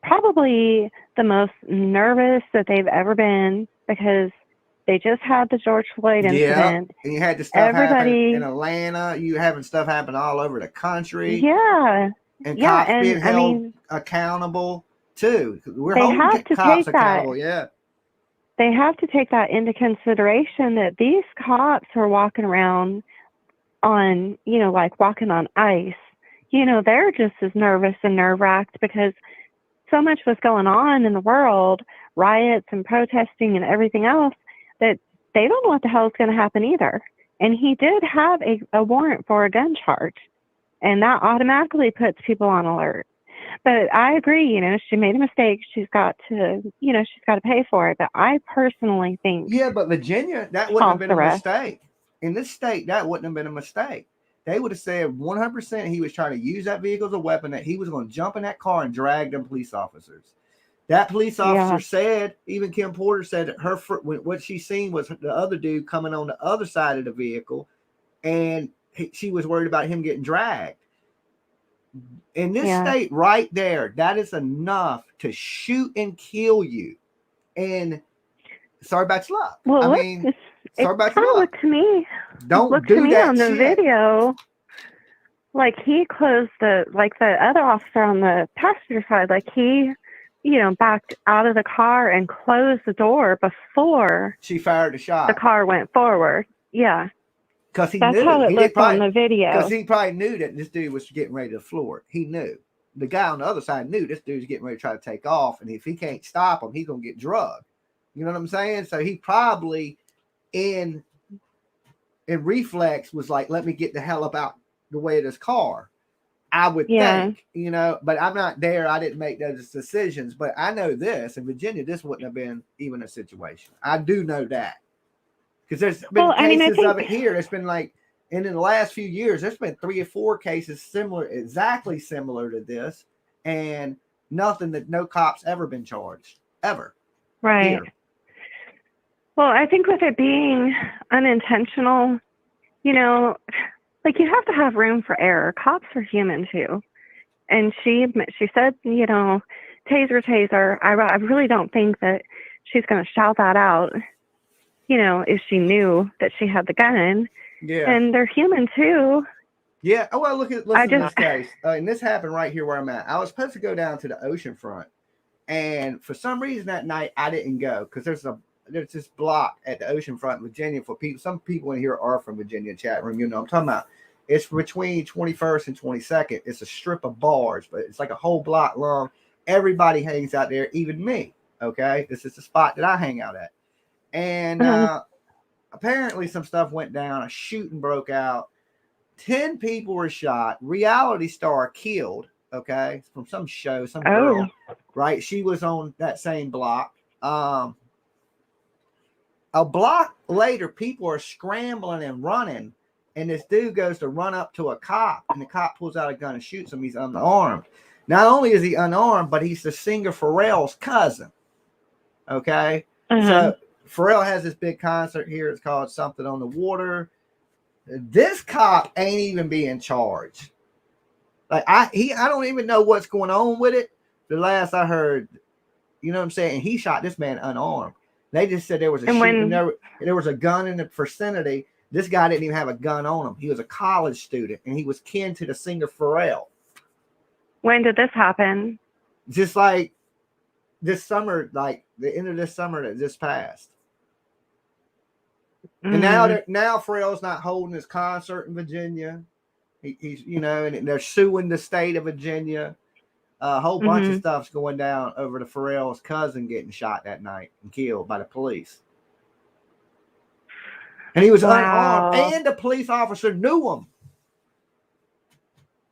probably the most nervous that they've ever been, because they just had the George Floyd incident. And you had the stuff happen in Atlanta. You having stuff happen all over the country. Yeah. And cops being held accountable too. We're holding cops accountable. Yeah. They have to take that into consideration, that these cops are walking around on, like walking on ice. They're just as nervous and nerve-wracked because so much was going on in the world, riots and protesting and everything else, that they don't know what the hell is going to happen either. And he did have a warrant for a gun charge, and that automatically puts people on alert. But I agree, she made a mistake. She's got to pay for it. But I personally think, yeah, but Virginia, that wouldn't have been a mistake. In this state, that wouldn't have been a mistake. They would have said 100% he was trying to use that vehicle as a weapon, that he was going to jump in that car and drag them police officers. That police officer said, even Kim Porter said that what she seen was the other dude coming on the other side of the vehicle, and she was worried about him getting dragged. In this state right there, that is enough to shoot and kill you. And sorry about your luck. Well, sorry about your luck. Looked to me. Don't do that on the video. Like he closed the other officer on the passenger side, like he, backed out of the car and closed the door before she fired a shot. The car went forward. Yeah. Because That's how it looked on the video. Because he probably knew that this dude was getting ready to floor it. He knew. The guy on the other side knew this dude's getting ready to try to take off. And if he can't stop him, he's going to get drugged. You know what I'm saying? So he probably in reflex was like, let me get the hell up out the way of this car. I would think, but I'm not there. I didn't make those decisions. But I know this. In Virginia, this wouldn't have been even a situation. I do know that. Because there's been cases of it here. It's been like, and in the last few years, there's been 3 or 4 cases exactly similar to this, and nothing that no cops ever been charged, ever. Right. Here. Well, I think with it being unintentional, like you have to have room for error. Cops are human too. And she said, taser. I really don't think that she's going to shout that out, if she knew that she had the gun. Yeah. And they're human too. Yeah. Oh, well, listen to this case. And this happened right here where I'm at. I was supposed to go down to the ocean front. And for some reason that night, I didn't go because there's this block at the ocean front in Virginia for people. Some people in here are from Virginia chat room. I'm talking about. It's between 21st and 22nd. It's a strip of bars, but it's like a whole block long. Everybody hangs out there, even me. Okay. This is the spot that I hang out at. And apparently some stuff went down. A shooting broke out. 10 people were shot. Reality star killed. Okay. From some show, some girl, right? She was on that same block. A block later, people are scrambling and running. And this dude goes to run up to a cop, and the cop pulls out a gun and shoots him. He's unarmed. Not only is he unarmed, but he's the singer Pharrell's cousin. Okay. So Pharrell has this big concert here. It's called Something on the Water. This cop ain't even being charged. Like I don't even know what's going on with it. The last I heard, You know what I'm saying? And he shot this man unarmed. They just said there was a And shooting. when There was a gun in the vicinity. This guy didn't even have a gun on him. He was a college student, and he was kin to the singer Pharrell. when did this happen? Just like this summer, like the end of this summer that just passed. And now Pharrell's not holding his concert in Virginia. He's and they're suing the state of Virginia. A whole bunch of stuff's going down over the Pharrell's cousin getting shot that night and killed by the police. And he was unarmed, and the police officer knew him.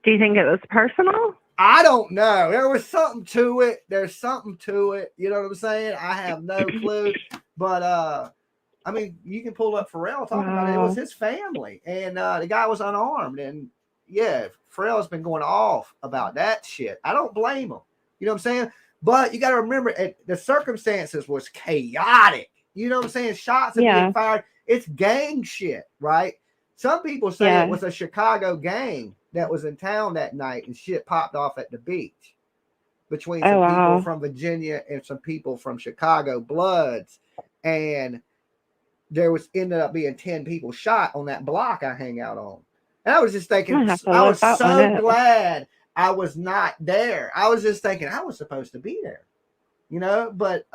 Do you think it was personal? I don't know. There was something to it. There's something to it. You know what I'm saying? I have no clue. But I mean, you can pull up Pharrell talking about it. It was his family, and the guy was unarmed. And yeah, Pharrell's been going off about that shit. I don't blame him. You know what I'm saying? But you got to remember, the circumstances was chaotic. You know what I'm saying? Shots are being fired. It's gang shit, right? Some people say it was a Chicago gang that was in town that night, and shit popped off at the beach between some people from Virginia and some people from Chicago Bloods. And there ended up being 10 people shot on that block I hang out on. And I was just thinking, I was so glad I was not there. I was just thinking I was supposed to be there, but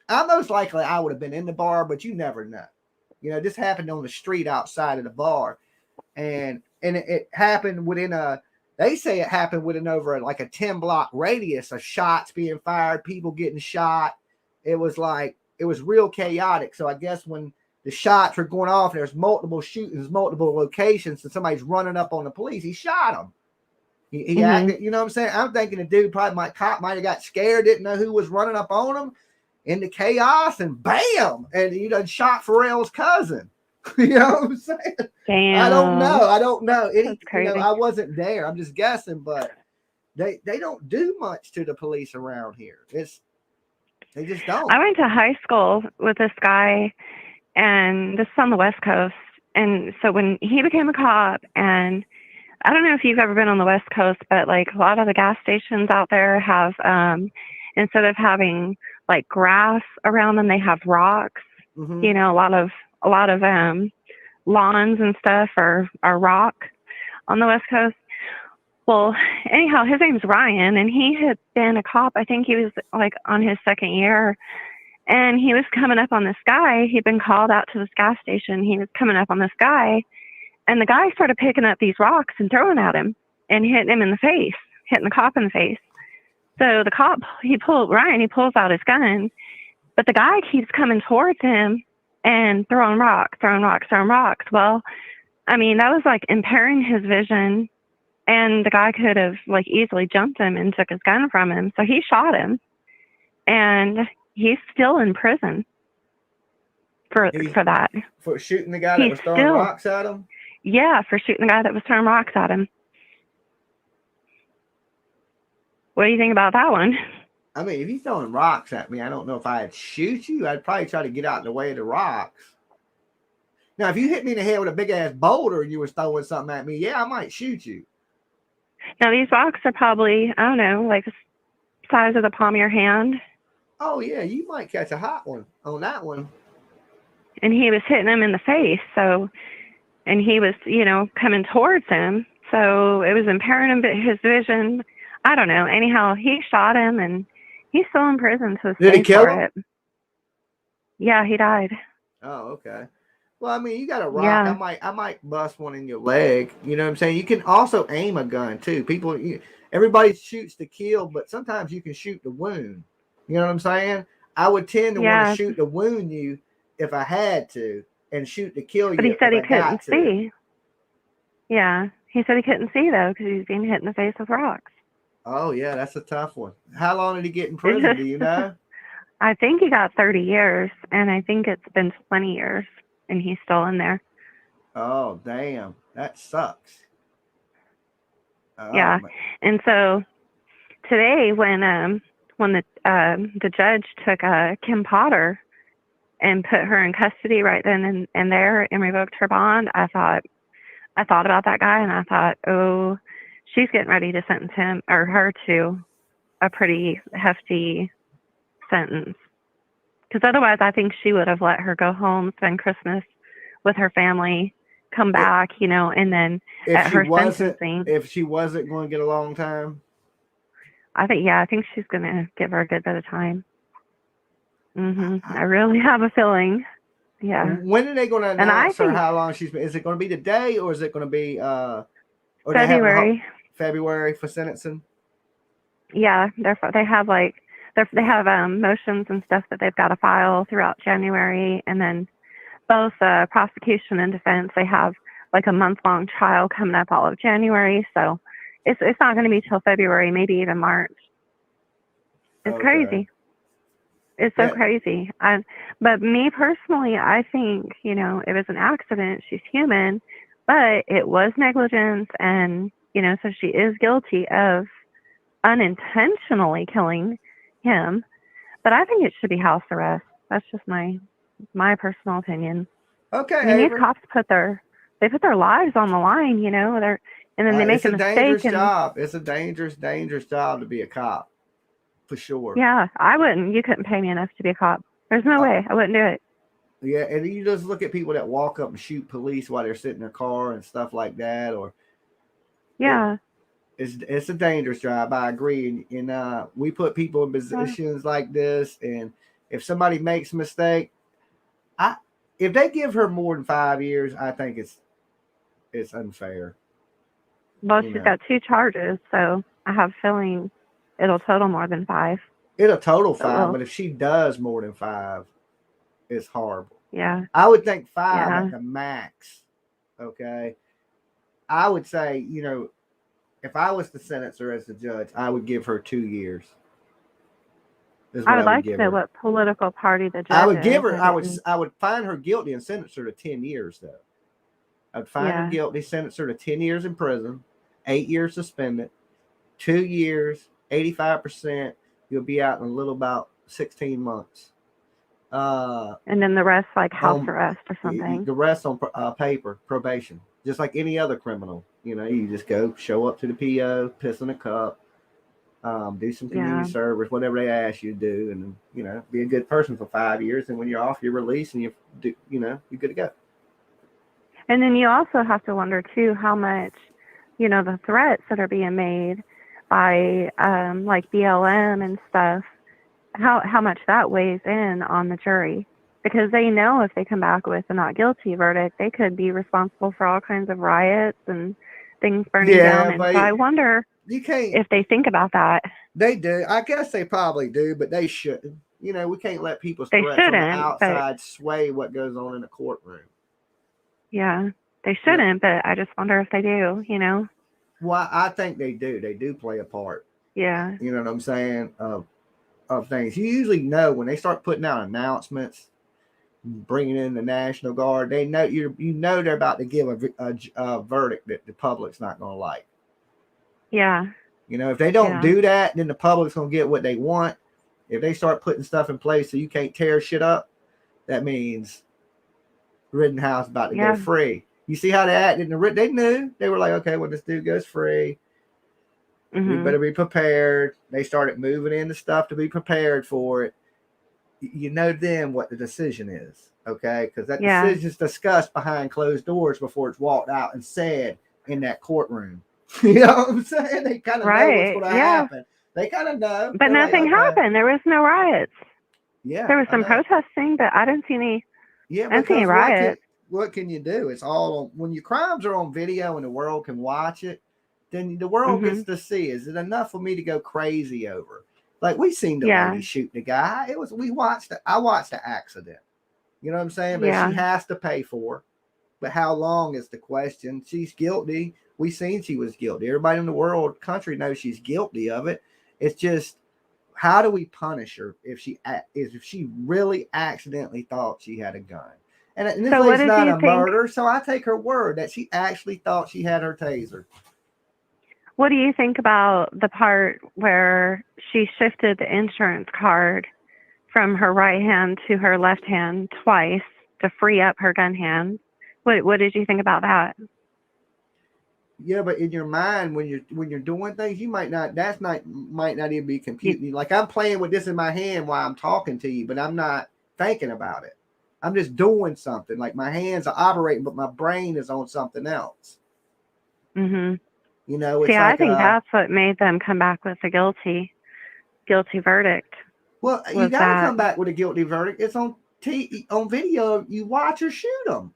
most likely I would have been in the bar, but you never know. This happened on the street outside of the bar, and it happened they say it happened within over like a 10-block radius of shots being fired, people getting shot. It was real chaotic. So I guess when the shots were going off, there's multiple shootings, multiple locations, and somebody's running up on the police. He shot him. He acted, you know what I'm saying? I'm thinking the dude might have got scared, didn't know who was running up on him, into chaos, and bam, and he done shot Pharrell's cousin. You know what I'm saying? Damn. I don't know. That's crazy. I wasn't there. I'm just guessing, but they don't do much to the police around here. They just don't. I went to high school with this guy, and this is on the West Coast. And so when he became a cop, and I don't know if you've ever been on the West Coast, but like a lot of the gas stations out there have, instead of having like grass around them, they have rocks. Mm-hmm. A lot of lawns and stuff are rock on the West Coast. Well, anyhow, his name's Ryan, and he had been a cop. I think he was like on his second year, and he was coming up on this guy. He'd been called out to this gas station. He was coming up on this guy, and the guy started picking up these rocks and throwing at him and hitting him in the face, hitting the cop in the face. So the cop, he pulls out his gun, but the guy keeps coming towards him and throwing rocks. Well, I mean, that was like impairing his vision, and the guy could have like easily jumped him and took his gun from him. So he shot him, and he's still in prison for that. For shooting the guy that was throwing rocks at him? Yeah, for shooting the guy that was throwing rocks at him. What do you think about that one? I mean, if he's throwing rocks at me, I don't know if I'd shoot you. I'd probably try to get out of the way of the rocks. Now, if you hit me in the head with a big-ass boulder and you were throwing something at me, I might shoot you. Now, these rocks are probably, I don't know, like the size of the palm of your hand. Oh, yeah, you might catch a hot one on that one. And he was hitting him in the face, and he was, coming towards him. So it was impairing him, his vision. I don't know. Anyhow, he shot him, and he's still in prison to this day. Did he kill him? Yeah, he died. Oh, okay. Well, I mean, you got a rock. Yeah. I might bust one in your leg. You know what I'm saying? You can also aim a gun too. Everybody shoots to kill, but sometimes you can shoot to wound. You know what I'm saying? I would tend to want to shoot to wound you if I had to, and shoot to kill you. But he said he couldn't see. Yeah, he said he couldn't see though because he was being hit in the face with rocks. Oh yeah, that's a tough one. How long did he get in prison? Do you know? I think he got 30 years, and I think it's been 20 years. And he's still in there. Oh, damn. That sucks. Yeah. And so today when the judge took Kim Potter and put her in custody right then and there and revoked her bond, I thought about that guy, and I thought, oh, she's getting ready to sentence him or her to a pretty hefty sentence. Because otherwise, I think she would have let her go home, spend Christmas with her family, come If, back, and then at her sentencing. if she wasn't going to get a long time. I think she's going to give her a good bit of time. I really have a feeling. Yeah. When are they going to announce her how long she's been? Is it going to be today, or is it going to be February? February for sentencing. Yeah, they have motions and stuff that they've got to file throughout January, and then both prosecution and defense, they have like a month-long trial coming up all of January. So it's not going to be till February, maybe even March. It's crazy. It's so crazy. But me personally, I think, it was an accident. She's human, but it was negligence. And, so she is guilty of unintentionally killing him. But I think it should be house arrest. That's just my personal opinion. Okay. These cops put their lives on the line, and then they make a mistake. It's a dangerous job to be a cop. For sure. Yeah, I wouldn't. You couldn't pay me enough to be a cop. There's no way. I wouldn't do it. Yeah, and you just look at people that walk up and shoot police while they're sitting in their car and stuff like that. Or yeah, it's a dangerous job. I agree. And we put people in positions like this, and if somebody makes a mistake, if they give her more than 5 years, I think it's unfair. Well, she's got 2 charges, so I have a feeling it'll total more than 5. It'll total 5, but if she does more than 5, it's horrible. Yeah. I would think 5 at the max. Okay. I would say, if I was the senator as the judge, I would give her 2 years. I would like to know what political party the judge I would give is. her. I would find her guilty and sentence her to 10 years though. I would find her guilty, sentence her to 10 years in prison, 8 years suspended, 2 years, 85%. You'll be out in a little about 16 months. And then the rest like house arrest or something. The rest on paper, probation, just like any other criminal. You just go show up to the PO, piss in a cup, do some community service, whatever they ask you to do, and be a good person for 5 years. And when you're off, you're released, and you're good to go. And then you also have to wonder too how much, the threats that are being made by like BLM and stuff, how much that weighs in on the jury, because they know if they come back with a not guilty verdict, they could be responsible for all kinds of riots and things burning down. And so I wonder if they think about that. They do. I guess they probably do, but they shouldn't. We can't let people's threats on the outside sway what goes on in a courtroom. Yeah, they shouldn't, but I just wonder if they do, Well, I think they do. They do play a part. Yeah. You know what I'm saying? Of things. You usually know when they start putting out announcements, bringing in the National Guard, they know they're about to give a verdict that the public's not going to like. Yeah. If they don't do that, then the public's going to get what they want. If they start putting stuff in place so you can't tear shit up, that means Rittenhouse about to go free. You see how they acted? They knew. They were like, okay, when this dude goes free, we better be prepared. They started moving into stuff to be prepared for it. Then what the decision is, okay? Because that decision is discussed behind closed doors before it's walked out and said in that courtroom. You know what I'm saying? They kind of know what's going to happen. They kind of know. But nothing happened. There was no riots. Yeah. There was some protesting, but I didn't see any. Yeah, I didn't see any riots. What can you do? It's all on, when your crimes are on video and the world can watch it, then the world gets to see. Is it enough for me to go crazy over? Like we seen the lady shoot the guy. I watched the accident. You know what I'm saying? But she has to pay for it. But how long is the question? She's guilty. We seen she was guilty. Everybody in the country knows she's guilty of it. It's just, how do we punish her if she really accidentally thought she had a gun? And this lady's not a murder, so I take her word that she actually thought she had her taser. What do you think about the part where she shifted the insurance card from her right hand to her left hand twice to free up her gun hand? What did you think about that? Yeah, but in your mind, when you're doing things, you might not. Might not even be computing. Like I'm playing with this in my hand while I'm talking to you, but I'm not thinking about it. I'm just doing something. Like my hands are operating, but my brain is on something else. Mhm. You know, it's See, I like think that's what made them come back with a guilty verdict. well, you Was got to that come back with a guilty verdict. It's on on video. You watch her shoot them.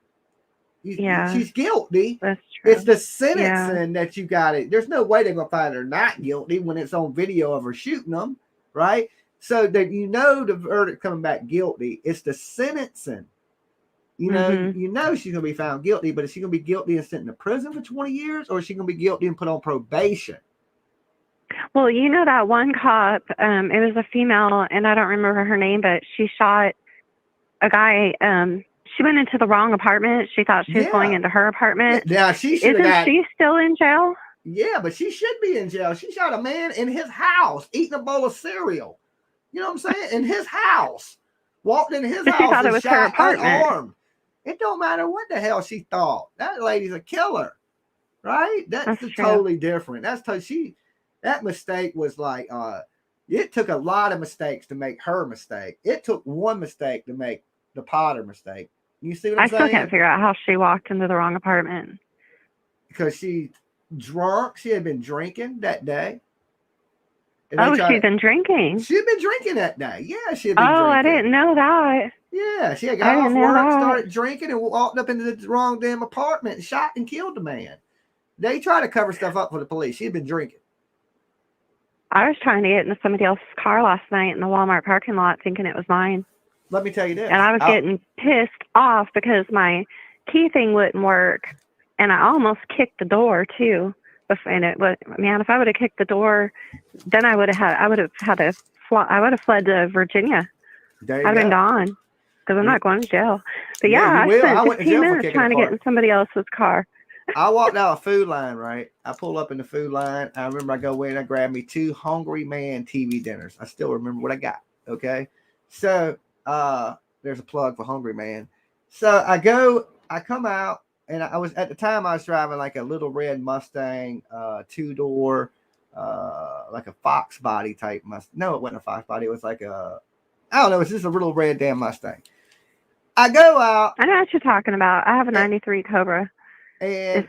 yeah, She's guilty. that's It's true. the Yeah. sentencing that you got it. There's no way they're gonna find her not guilty when it's on video of her shooting them, right? So that you know the verdict coming back guilty. It's the sentencing. Mhm. You know she's gonna be found guilty, but is she gonna be guilty and sent to prison for 20 years, or is she gonna be guilty and put on probation? Well, you know that one cop, it was a female, and I don't remember her name, but she shot a guy. She went into the wrong apartment. She thought she was going Yeah. into her apartment. Now she should have Isn't got. she still in jail? Yeah, but she should be in jail. She shot a man in his house eating a bowl of cereal. You know what I'm saying? In his house. Walked in his But she house thought it and was her shot apartment. unarmed. It don't matter what the hell she thought. That lady's a killer, right? That's True. totally different. That mistake was like it took a lot of mistakes to make her mistake. It took one mistake to make the Potter mistake. You see what I'm saying? I still can't figure out how she walked into the wrong apartment. Because she drunk. She had been drinking that day. She'd been drinking. She'd been drinking that day. Yeah, she had been drinking. I didn't know that. Yeah, she had got off work, started drinking, and walked up into the wrong damn apartment and shot and killed the man. They tried to cover stuff up for the police. She had been drinking. I was trying to get into somebody else's car last night in the Walmart parking lot thinking it was mine. Let me tell you this. And I was getting pissed off because my key thing wouldn't work. And I almost kicked the door too. And it was, man, if I would have kicked the door, then I would have fled to Virginia. I'd have been gone because I'm not going to jail. But yeah, I spent 15 minutes trying to get in somebody else's car. I walked out a Food Line, right? I pull up in the Food Line. I remember I go in, I grab me 2 Hungry Man TV dinners. I still remember what I got. Okay. So there's a plug for Hungry Man. So I come out, and I was, at the time I was driving like a little red Mustang, 2-door, like a Fox body type Mustang. No, it wasn't a Fox body. It was like I don't know. It's just a little red damn Mustang. I go out. I know what you're talking about. I have a 93 Cobra. And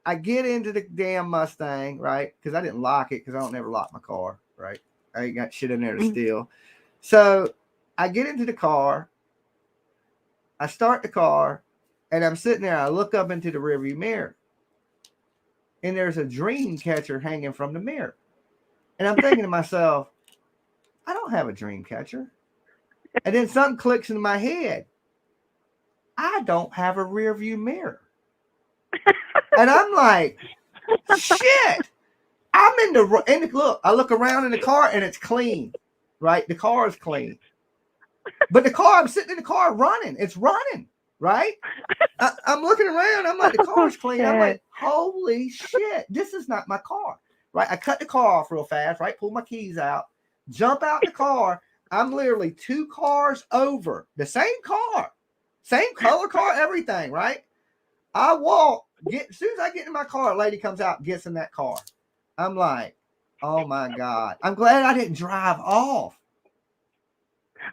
I get into the damn Mustang, right? Because I didn't lock it because I don't ever lock my car, right? I ain't got shit in there to steal. So I get into the car. I start the car, and I'm sitting there. I look up into the rearview mirror, and there's a dream catcher hanging from the mirror. And I'm thinking to myself, I don't have a dream catcher. And then something clicks in my head. I don't have a rearview mirror. And I'm like, shit. I'm in the look. I look around in the car, and it's clean, right? The car is clean. But the car, I'm sitting in the car running. It's running, right? I'm looking around. I'm like, the car's clean. I'm like, holy shit. This is not my car, right? I cut the car off real fast, right? Pull my keys out, jump out the car. I'm literally 2 cars over. The same car, same color car, everything, right? I walk. As soon as I get in my car, a lady comes out and gets in that car. I'm like, oh my God. I'm glad I didn't drive off.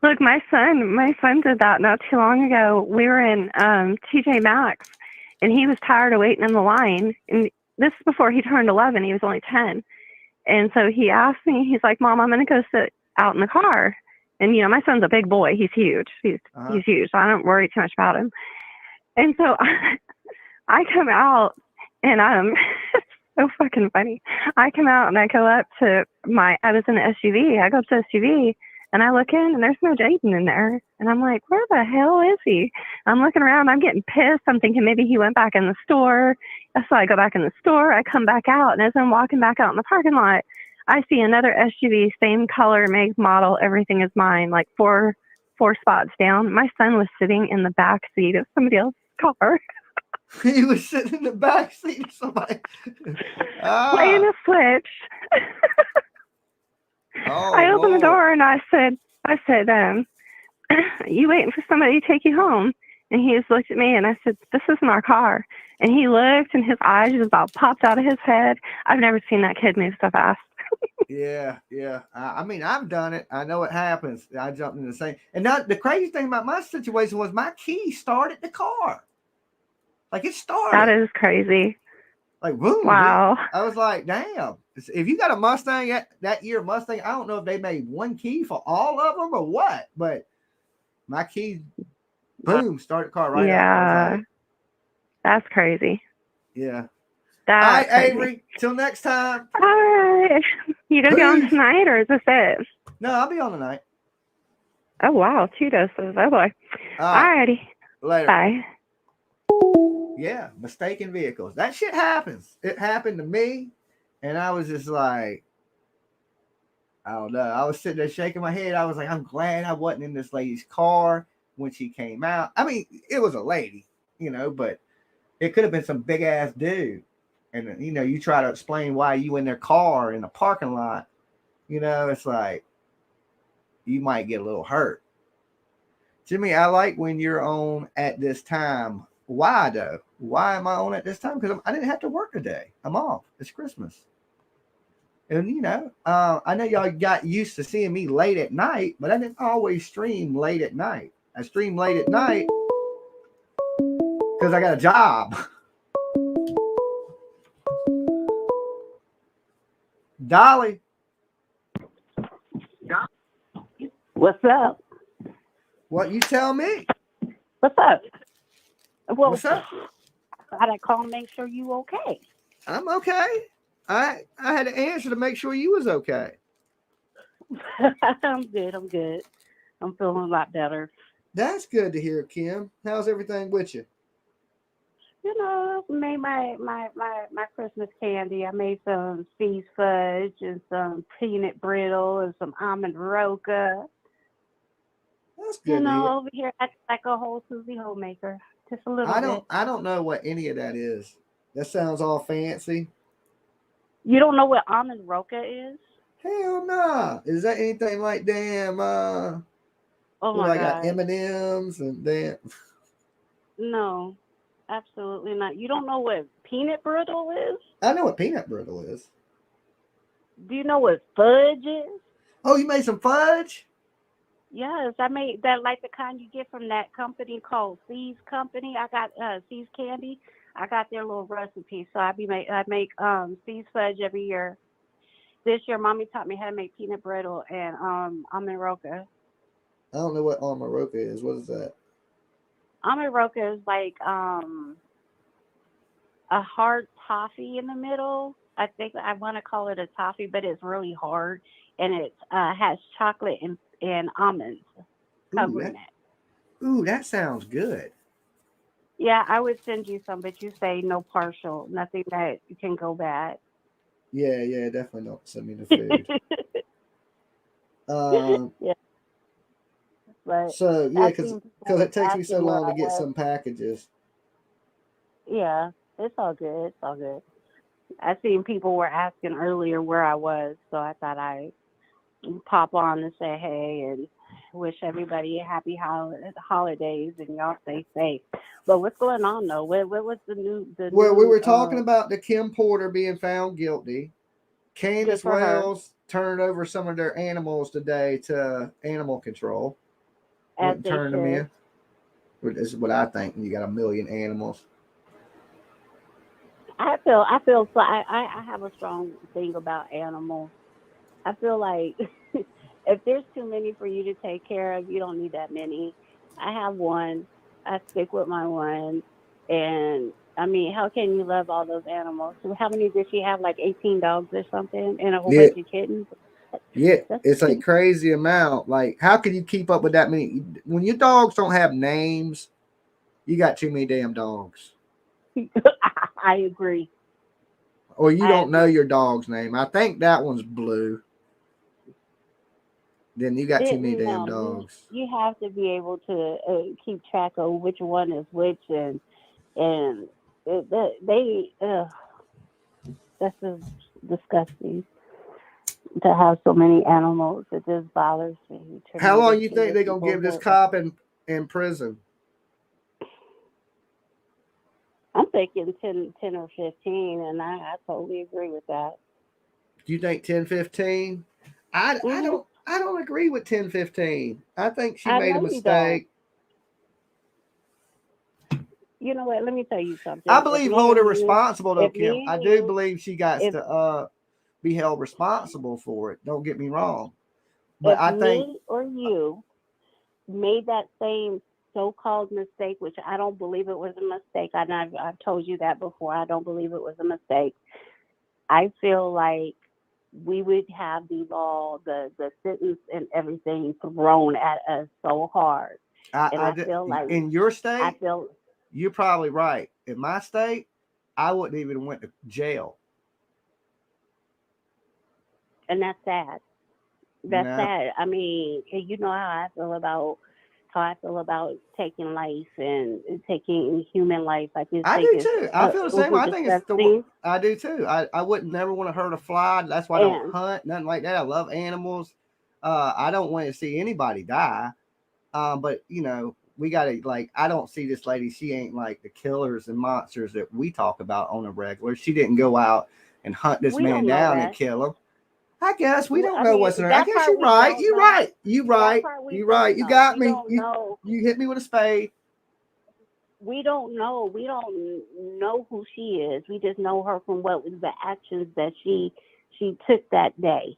Look, my son did that not too long ago. We were in TJ Maxx, and he was tired of waiting in the line. And this is before he turned 11. He was only 10. And so he asked me, he's like, Mom, I'm going to go sit out in the car. And, you know, my son's a big boy. He's huge. He's huge. So I don't worry too much about him. And so I come out, and so fucking funny. I come out, and I go up to I was in the SUV. I go up to the SUV, and I look in, and there's no Jaden in there. And I'm like, where the hell is he? I'm looking around. I'm getting pissed. I'm thinking maybe he went back in the store. So I go back in the store. I come back out. And as I'm walking back out in the parking lot, I see another SUV, same color, make, model. Everything is mine, like four spots down. My son was sitting in the back seat of somebody else's car. He was sitting in the back seat of somebody. Playing a Switch. I opened the door, and I said, you waiting for somebody to take you home? And he just looked at me and I said, "This isn't our car." And he looked and his eyes just about popped out of his head. I've never seen that kid move so fast. Yeah, yeah. I mean, I've done it. I know it happens. I jumped in the same. And now the crazy thing about my situation was my key started the car. Like it That started. is crazy. Like boom. Wow. I was like, damn. If you got a Mustang that year Mustang, I don't know if they made one key for all of them or what, but my key, boom, started the car right up. I was Yeah. like, That's crazy. yeah. That's All right, crazy. Avery. Till next time. All right. You gonna be on tonight or is this it? No, I'll be on tonight. Oh wow, 2 doses. Oh boy. All right. Alrighty. Later. Bye. Yeah, mistaken vehicles. That shit happens. It happened to me, and I was just like, I don't know. I was sitting there shaking my head. I was like, I'm glad I wasn't in this lady's car when she came out. I mean, it was a lady, but it could have been some big ass dude. And you try to explain why you in their car in the parking lot. It's like you might get a little hurt. Jimmy, I like when you're on at this time. Why though? Why am I on at this time? Because I didn't have to work today. I'm off. It's Christmas. And I know y'all got used to seeing me late at night, but I didn't always stream late at night. I stream late at night because I got a job. Dolly. What's up? What you tell me? What's up? Well, What's up? I call and make sure you okay. I'm okay. I had to answer to make sure you was okay. I'm good. I'm feeling a lot better. That's good to hear, Kim. How's everything with you? Made my Christmas candy. I made some See's fudge and some peanut brittle and some almond roca. That's good to hear. Over here acting like a whole Susie homemaker. Just a little bit. I don't know what any of that is. That sounds all fancy. You don't know what almond roca is? Hell nah. Is that anything like damn oh my I God. got M&Ms and damn. No, absolutely not. You don't know what peanut brittle is? I know what peanut brittle is. Do you know what fudge is? Oh, you made some fudge? Yes, I made that like the kind you get from that company called See's Company. I got See's Candy. I got their little recipe, so I make See's fudge every year. This year, Mommy taught me how to make peanut brittle and almond roca. I don't know what almond roca is. What is that? Almond roca is like a hard toffee in the middle. I think I want to call it a toffee, but it's really hard, and it has chocolate and almonds covering it. Ooh, that sounds good. Yeah, I would send you some, but you say no partial, nothing that can go bad. Yeah, definitely don't send me the food. Yeah. But so yeah, because it takes me so long to get some packages. Yeah, it's all good. It's all good. I seen people were asking earlier where I was, so I thought I'd pop on and say hey and wish everybody a happy holidays and y'all stay safe. But what's going on though? What was the new? We were talking about the Kim Porter being found guilty. Candace Wells turned over some of their animals today to animal control. And turn them in. This is what I think. You got 1 million animals. I feel so. I have a strong thing about animals. I feel like if there's too many for you to take care of, you don't need that many. I have one. I stick with my one. And I mean, how can you love all those animals? How many did she have? Like 18 dogs or something and a whole bunch of kittens? Yeah, it's a crazy amount. Like, how can you keep up with that many? When your dogs don't have names, you got too many damn dogs. I agree. Or you don't know your dog's name. I think that one's Blue. Then you got too many damn dogs. You have to be able to keep track of which one is which, and that's just disgusting to have so many animals. It just bothers me. How long you think they're gonna give this cop in prison? thinking 10 or 15, and I totally agree with that. Do you think 10, 15? I don't agree with 10, 15. I think she I made a know you don't. mistake. You know what? Let me tell you something. I believe hold her responsible though, if Kim. me I and do you, believe she got if to be held responsible for it. Don't get me wrong. But if I think me or you made that same so-called mistake, which I don't believe it was a mistake. I've told you that before. I don't believe it was a mistake. I feel like we would have the law, the sentence, and everything thrown at us so hard. And I feel like in your I state, feel, you're probably right. In my state, I wouldn't even went to jail. and that's sad. You That's know, sad. I mean, you know how I feel about taking life and taking human life. I just I think do it's too. I feel the same over way. I think it's the. disgusting. I do too. I wouldn't never want to hurt a fly. That's why I don't And hunt, nothing like that. I love animals. I don't want to see anybody die. But you know, we gotta like. I don't see this lady. She ain't like the killers and monsters that we talk about on a regular. She didn't go out and hunt this we man don't know down and that. kill him. I guess we don't I know mean, what's in her. I that guess part you're we right. don't You're know. right. You That right. part we You right. don't You know. got We me. don't know. You hit me with a spade. We don't know. We don't know who she is. We just know her from what was the actions that she took that day.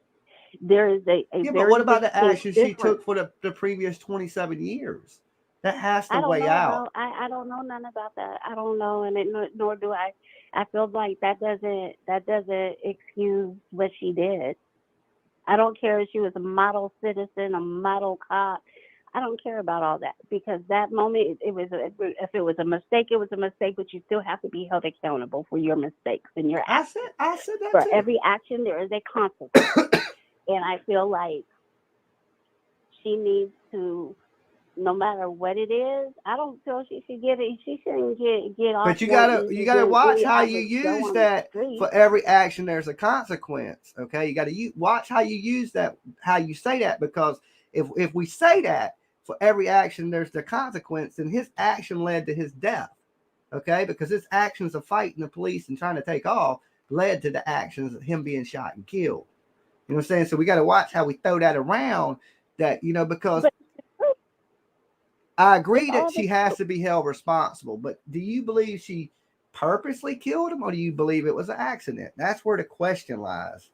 There is a Yeah, but what very about the distinct action she difference. took for the previous 27 years? That has to I don't weigh know out. about. I don't know none about that. I don't know, and nor do I. I feel like that doesn't excuse what she did. I don't care if she was a model citizen, a model cop. I don't care about all that because that moment, if it was a mistake, it was a mistake. But you still have to be held accountable for your mistakes and your actions. I said that For too. every action, there is a consequence, and I feel like she needs to, no matter what it is. I don't feel she should get it. She shouldn't get off But wanting you to gotta do watch any how you average Joe use on the that. street. For every action, there's a consequence. Okay, you gotta watch how you use that, how you say that, because if we say that for every action, there's the consequence, and his action led to his death. Okay, because his actions of fighting the police and trying to take off led to the actions of him being shot and killed. You know what I'm saying? So we got to watch how we throw that around. That because But I it's agree that all she the has to be held responsible, but do you believe she purposely killed him or do you believe it was an accident? That's where the question lies.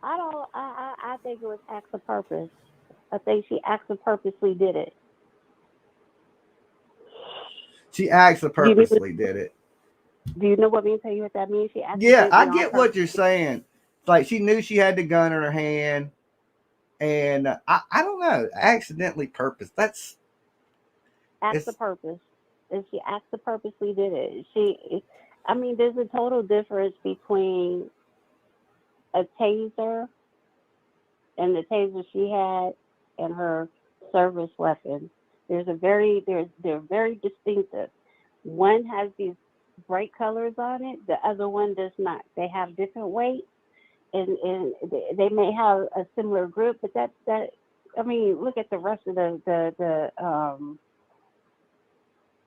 I don't. I think it was acts of purpose. I think she acts of purposely did it. She actually Do you purposely did it. do you know what mean? Tell you what that means? She Yeah, I accidentally on get what purpose. you're saying. Like she knew she had the gun in her hand, and I don't know, accidentally purpose. That's Acts it's of purpose. And she acts of purposely did it. I mean, there's a total difference between a taser and the taser she had and her service weapon. They're very distinctive. One has these bright colors on it, the other one does not. They have different weights and they may have a similar grip, but that I mean, look at the rest of the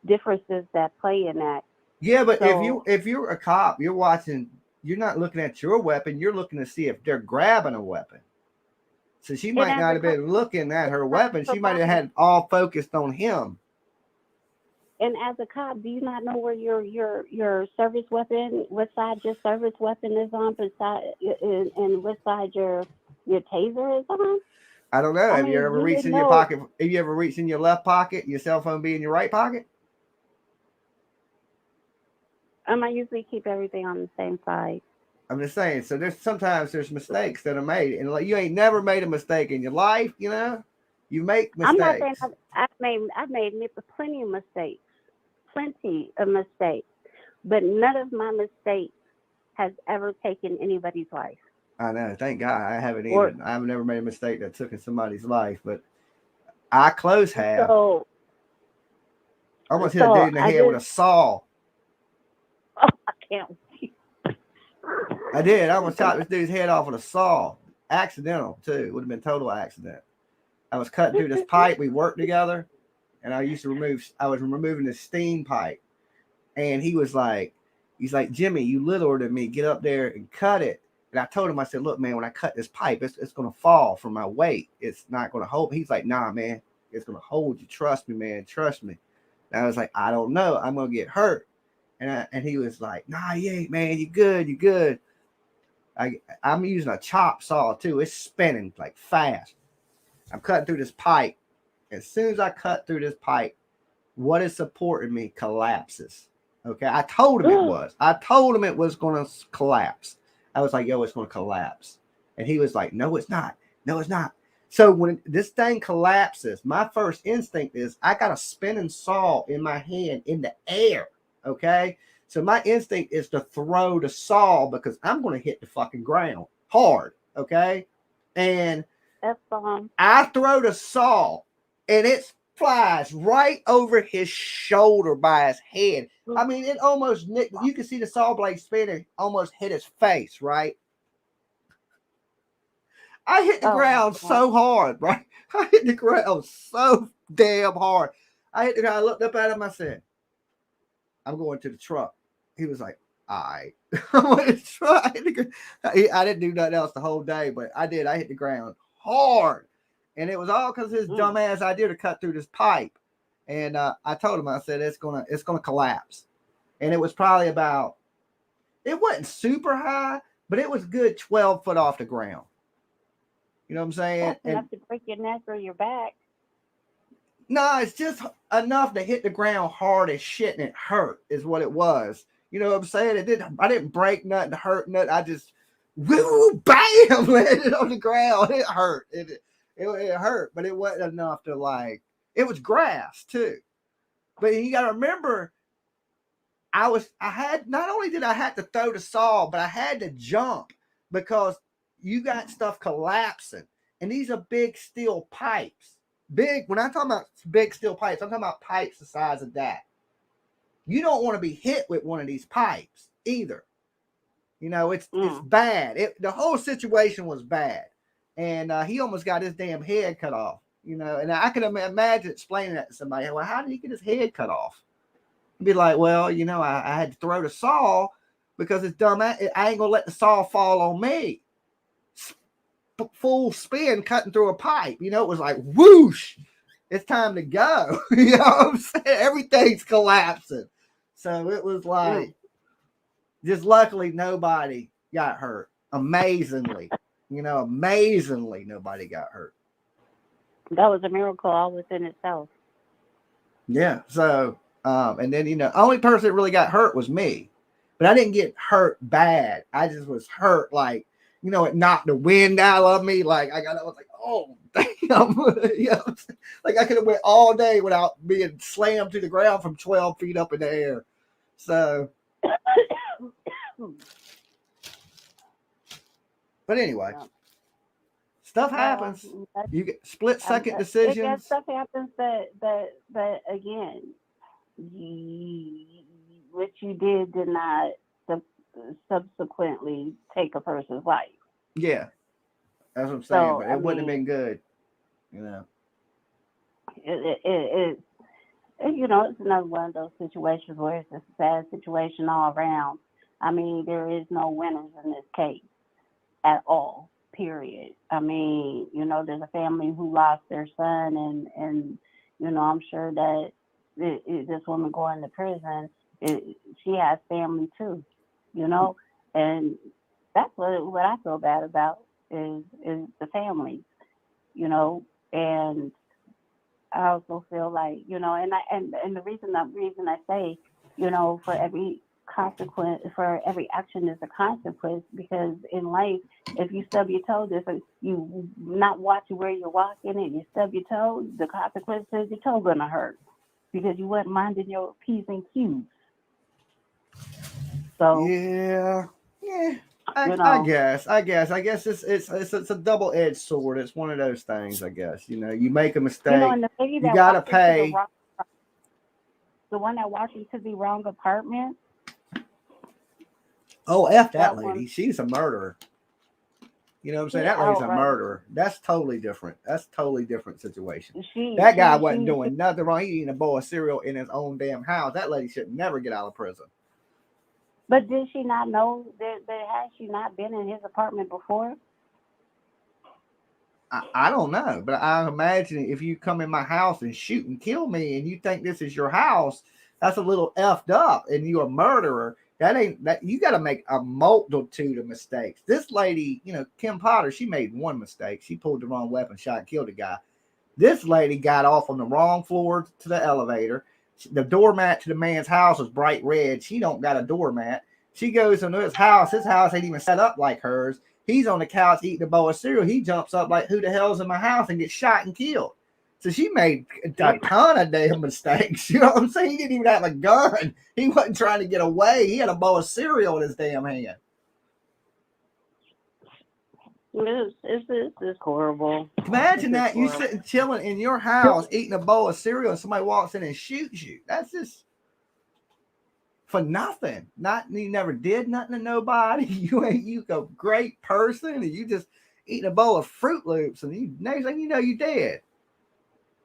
differences that play in that. yeah. But So if you're a cop, you're watching. You're not looking at your weapon. You're looking to see if they're grabbing a weapon. So she and might not have been looking at her weapon. She might have provide had all focused on him. and as a cop, do you not know where your service weapon, what side your service weapon is on, beside and what side your taser is on? I don't know. I Have you mean, ever you reached would in your know. pocket? Have you ever reached in your left pocket, your cell phone be in your right pocket? I usually keep everything on the same side. I'm just saying. So there's mistakes that are made, and like you ain't never made a mistake in your life. You make I'm not saying mistakes. I've made plenty of mistakes, but none of my mistakes has ever taken anybody's life. I know. Thank God I haven't Or either. I've never made a mistake that took in somebody's life, but I close have. so I almost hit a dude so in the I head with just a saw. I can't. I did. I almost chopped this dude's head off with a saw. Accidental too. It would have been total accident. I was cutting through this pipe. We worked together, and I was removing the steam pipe. And he's like, Jimmy, you littler than me. Get up there and cut it. And I told him, I said, look, man, when I cut this pipe, it's going to fall from my weight. It's not going to hold. He's like, nah, man, it's going to hold you. Trust me, man. Trust me. And I was like, I don't know. I'm going to get hurt. And he was like, nah, you ain't, man. You good. You good. I'm using a chop saw, too. It's spinning like fast. I'm cutting through this pipe. As soon as I cut through this pipe, what is supporting me collapses. Okay. I told him it was. I told him it was going to collapse. I was like, yo, it's going to collapse. And he was like, no, it's not. No, it's not. So when this thing collapses, my first instinct is I got a spinning saw in my hand in the air. Okay. So my instinct is to throw the saw because I'm going to hit the fucking ground hard. Okay. And I throw the saw and it flies right over his shoulder by his head. I mean, it almost, you can see the saw blade spinning, almost hit his face, right? I hit the ground so hard, right? I hit the ground so damn hard. I hit the ground, I looked up at him, I said, I'm going to the truck. He was like, all right. I went to the truck. I didn't do nothing else the whole day, but I did. I hit the ground hard. And it was all because of his dumbass idea to cut through this pipe. And I told him, I said, it's gonna collapse. And it was probably about, it wasn't super high, but it was good 12 foot off the ground. You know what I'm saying? That's enough to break your neck or your back. No, it's just enough to hit the ground hard as shit and it hurt is what it was. You know what I'm saying? I didn't break nothing, hurt nothing. I just, woo, bam, landed on the ground. It hurt. It hurt, but it wasn't enough to like, it was grass too. But you got to remember, not only did I have to throw the saw, but I had to jump because you got stuff collapsing. And these are big steel pipes. When I'm talking about big steel pipes, I'm talking about pipes the size of that. You don't want to be hit with one of these pipes either. You know, it's bad. The whole situation was bad. And he almost got his damn head cut off. You know, and I can imagine explaining that to somebody. Well, how did he get his head cut off? Be like, well, you know, I had to throw the saw because it's dumb. I ain't going to let the saw fall on me. Full spin cutting through a pipe. You know, it was like, whoosh, it's time to go. You know what I'm saying? Everything's collapsing. So it was like, just luckily nobody got hurt. Amazingly, nobody got hurt. That was a miracle all within itself. Yeah. So, and then, only person that really got hurt was me, but I didn't get hurt bad. I just was hurt like, it knocked the wind out of me. Like I was like, oh damn, like I could have went all day without being slammed to the ground from 12 feet up in the air. So, but anyway, stuff happens. You get split-second decisions. Stuff happens, but again, what you did not subsequently take a person's life. Yeah, that's what I'm saying. But it wouldn't have been good, It's another one of those situations where it's a sad situation all around. I mean, there is no winners in this case at all. Period. I mean, there's a family who lost their son, and I'm sure that this woman going to prison, she has family too. And that's what I feel bad about is the families, and I also feel like, and the reason I say, for every consequence, for every action is a consequence, because in life, if you stub your toe, you not watching where you're walking and you stub your toe, the consequence is your toe gonna hurt because you weren't minding your P's and Q's. So yeah. I guess it's a double-edged sword. It's one of those things. I guess you make a mistake, and the lady you gotta pay. The one that walked into the wrong apartment. Oh, F that lady. She's a murderer. You know what I'm saying? She That lady's a outright. murderer. That's totally different. That's totally different situation. She That guy she wasn't she. doing nothing wrong. He eating a bowl of cereal in his own damn house. That lady should never get out of prison. But did she not know that had she not been in his apartment before? I don't know, but I imagine if you come in my house and shoot and kill me and you think this is your house, that's a little effed up and you're a murderer. That ain't that you got to make a multitude of mistakes. This lady, Kim Potter, she made one mistake. She pulled the wrong weapon, shot, and killed a guy. This lady got off on the wrong floor to the elevator. The doormat to the man's house was bright red. She don't got a doormat. She goes into his house. His house ain't even set up like hers. He's on the couch eating a bowl of cereal. He jumps up like, who the hell's in my house, and gets shot and killed. So she made a ton of damn mistakes. You know what I'm saying? He didn't even have a gun. He wasn't trying to get away. He had a bowl of cereal in his damn hand. It's horrible. Imagine that you sitting chilling in your house eating a bowl of cereal and somebody walks in and shoots you. That's just for nothing. You never did nothing to nobody. You a great person and you just eating a bowl of Fruit Loops and next thing you know you dead.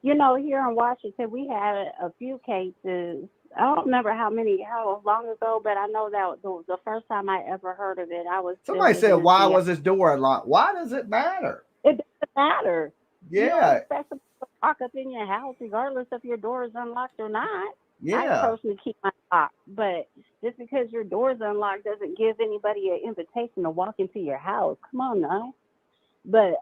Here in Washington we had a few cases. I don't remember how long ago, but I know that the first time I ever heard of it, I was. Somebody said, "Why was this door unlocked?" Why does it matter? It doesn't matter. Yeah. You don't expect them to walk up in your house, regardless if your door is unlocked or not. Yeah. I personally keep my lock, but just because your door is unlocked doesn't give anybody an invitation to walk into your house. Come on now. But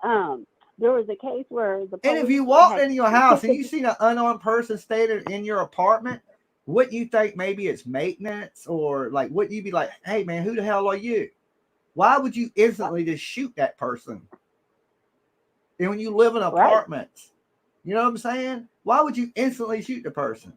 there was a case where the police. And if you walked into your house and you seen an unarmed person standing in your apartment, wouldn't you think maybe it's maintenance or like, wouldn't you be like, hey man, who the hell are you? Why would you instantly just shoot that person? And when you live in apartments, you know what I'm saying? Why would you instantly shoot the person?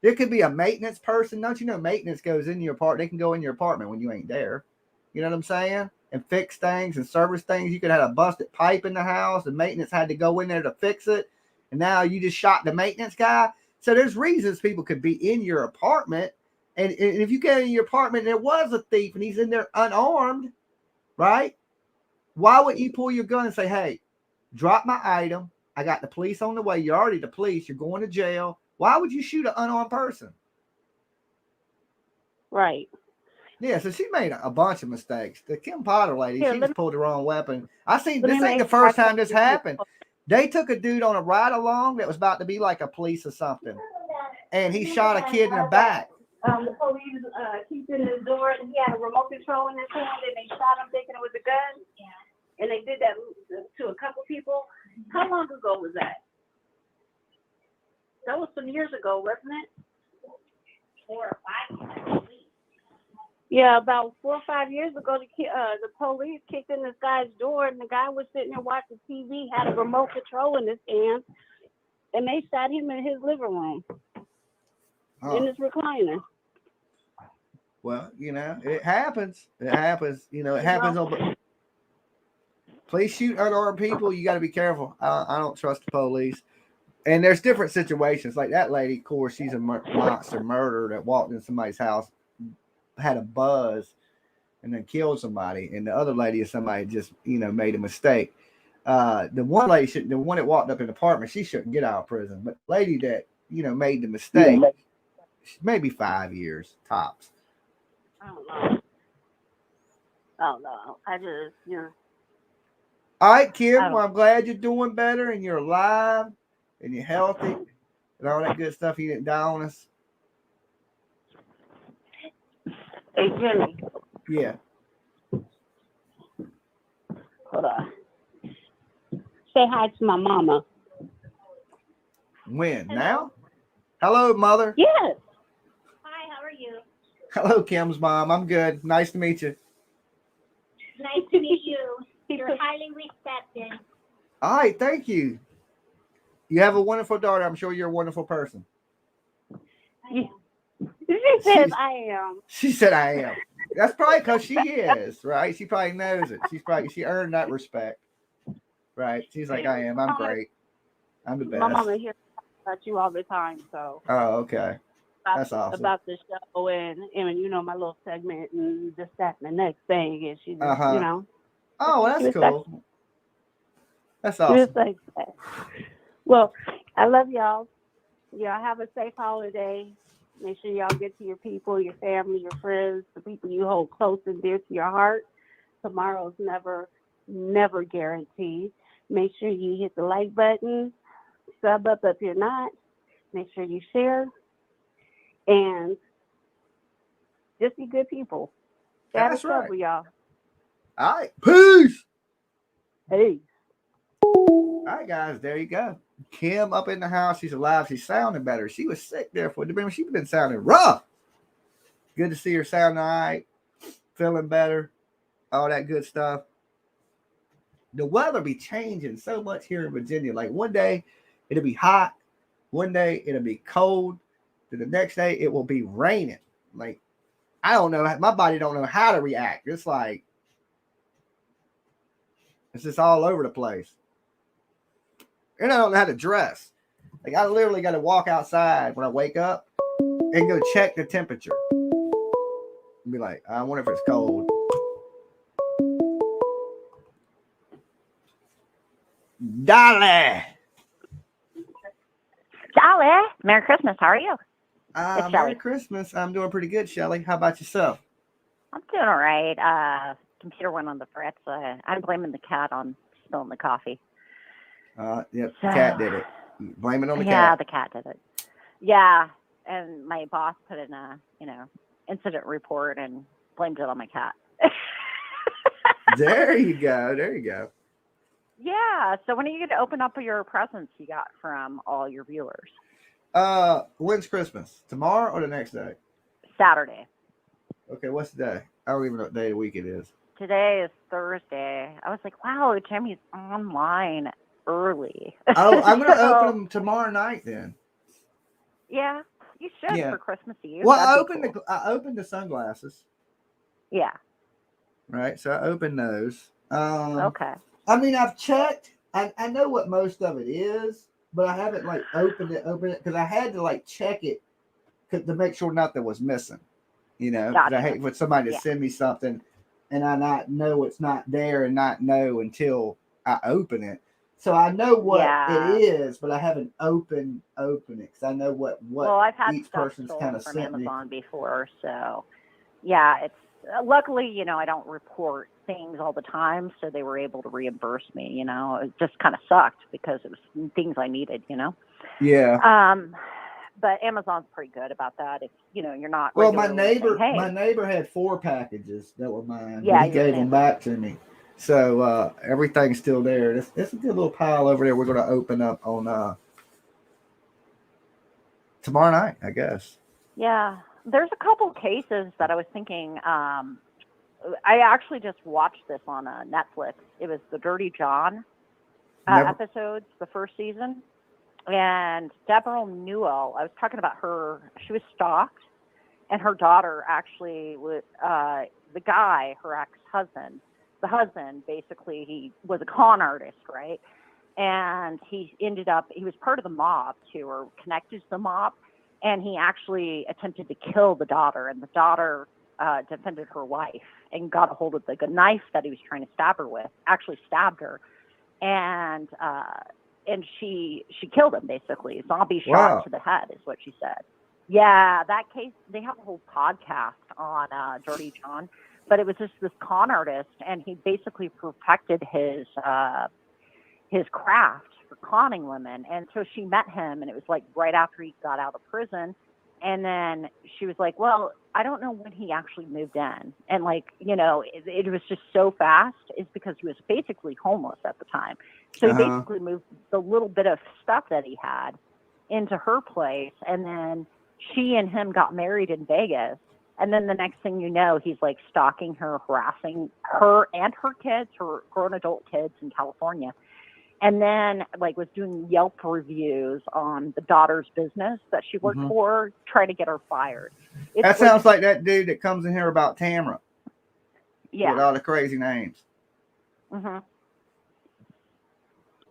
There could be a maintenance person. Don't you know maintenance goes in your apartment? They can go in your apartment when you ain't there. You know what I'm saying? And fix things and service things. You could have a busted pipe in the house and maintenance had to go in there to fix it. And now you just shot the maintenance guy. So there's reasons people could be in your apartment. And if you get in your apartment and there was a thief and he's in there unarmed, right? Why wouldn't you pull your gun and say, hey, drop my item. I got the police on the way. You're already the police. You're going to jail. Why would you shoot an unarmed person? Right. Yeah, so she made a bunch of mistakes. The Kim Potter lady, she just pulled the wrong weapon. This ain't the first time this happened. They took a dude on a ride along that was about to be like a police or something. And he shot a kid in the back. The police kept in his door and he had a remote control in his hand and they shot him thinking it was a gun. Yeah. And they did that to a couple people. How long ago was that? That was some years ago, wasn't it? 4 or 5 years. Yeah, about 4 or 5 years ago, the police kicked in this guy's door, and the guy was sitting there watching TV, had a remote control in his hand, and they shot him in his living room, in his recliner. Well, it happens. It happens. It happens. Please shoot unarmed people. You got to be careful. I don't trust the police. And there's different situations. Like that lady, of course, she's a monster murderer that walked in somebody's house, had a buzz, and then killed somebody. And the other lady is somebody just, made a mistake. The one that walked up in the apartment, she shouldn't get out of prison. But the lady that, made the mistake, maybe 5 years tops. I don't know. I just, All right, Kim. Well, I'm glad you're doing better and you're alive and you're healthy and all that good stuff. You didn't die on us. Hey, Jimmy. Yeah. Hold on. Say hi to my mama. When? Now? Hello, mother. Yes. Hi, how are you? Hello, Kim's mom. I'm good. Nice to meet you. Nice to meet you. You're highly respected. All right, thank you. You have a wonderful daughter. I'm sure you're a wonderful person. She says I am. She said I am. That's probably because she is, right? She probably knows it. She earned that respect. Right? She's like, I am. I'm great. I'm the best. My mama hears about you all the time, so. Oh, okay. That's awesome. About the show and my little segment and this, that, and the next thing. And she just, Oh, She that's was like, cool. That's she was awesome. like, well, I love y'all. Y'all have a safe holiday. Make sure y'all get to your people, your family, your friends, the people you hold close and dear to your heart. Tomorrow's never guaranteed. Make sure you hit the like button, sub up if you're not. Make sure you share and just be good people. Stay out of That's right. trouble, y'all. All right. Peace. Hey. All right, guys. There you go. Kim up in the house. She's alive. She's sounding better. She was sick there for the She's been sounding rough. Good to see her sounding all right. Feeling better. All that good stuff. The weather be changing so much here in Virginia. Like one day it'll be hot. One day it'll be cold. Then the next day it will be raining. Like, I don't know. My body don't know how to react. It's like, it's just all over the place. And I don't know how to dress. Like, I literally got to walk outside when I wake up and go check the temperature. And be like, I wonder if it's cold. Dolly! Dolly, Merry Christmas. How are you? It's Merry Shelly. Christmas. I'm doing pretty good, Shelly. How about yourself? I'm doing all right. Computer went on the fritz. I'm blaming the cat on spilling the coffee. Yep, the So, cat did it. Blame it on the yeah, cat. the cat did it. Yeah, and my boss put in a, incident report and blamed it on my cat. There you go. There you go. Yeah. So when are you going to open up your presents you got from all your viewers? When's Christmas? Tomorrow or the next day? Saturday. Okay, what's the day? I don't even know what day of the week it is. Today is Thursday. I was like, wow, Jimmy's online early. Oh, I'm gonna So, open them tomorrow night then. yeah, you should Yeah. for Christmas Eve. Well, That'd I opened the sunglasses, Yeah. right? So I opened those. Okay. I mean, I've checked. I know what most of it is, but I haven't like opened it because I had to like check it to make sure nothing was missing. You know, because I Gotcha. hate for somebody to Yeah. send me something and I not know it's not there and not know until I open it. So I know what it Yeah. is, but I haven't opened it because I know what Well, I've had each stuff person's kind stolen of from sent me. Amazon before, so yeah, it's luckily, I don't report things all the time, so they were able to reimburse me. It just kind of sucked because it was things I needed. Yeah. But Amazon's pretty good about that. If you're not Well, regularly saying, hey, my neighbor had 4 packages that were mine. Yeah, but he you were gave saying them back to me. So everything's still there. It's a good little pile over there. We're going to open up on tomorrow night, I guess. Yeah, there's a couple cases that I was thinking. I actually just watched this on Netflix. It was the Dirty John episodes, the first season. And Deborah Newell, I was talking about her. She was stalked, and her daughter actually was the guy, her ex-husband. The husband, basically, he was a con artist, right? And he was part of the mob too, or connected to the mob. And he actually attempted to kill the daughter, and the daughter defended her wife and got a hold of the knife that he was trying to stab her with, actually stabbed her. And she killed him, basically. Zombie shot to the head is what she said. Yeah, that case, they have a whole podcast on Dirty John, but it was just this con artist, and he basically perfected his craft for conning women. And so she met him, and it was like right after he got out of prison. And then she was like, well, I don't know when he actually moved in. And it was just so fast. It's because he was basically homeless at the time. So he basically moved the little bit of stuff that he had into her place. And then she and him got married in Vegas. And then the next thing you know, he's like stalking her, harassing her and her kids, her grown adult kids in California. And then was doing Yelp reviews on the daughter's business that she worked for, trying to get her fired. That sounds like that dude that comes in here about Tamra. Yeah. With all the crazy names. Mm-hmm.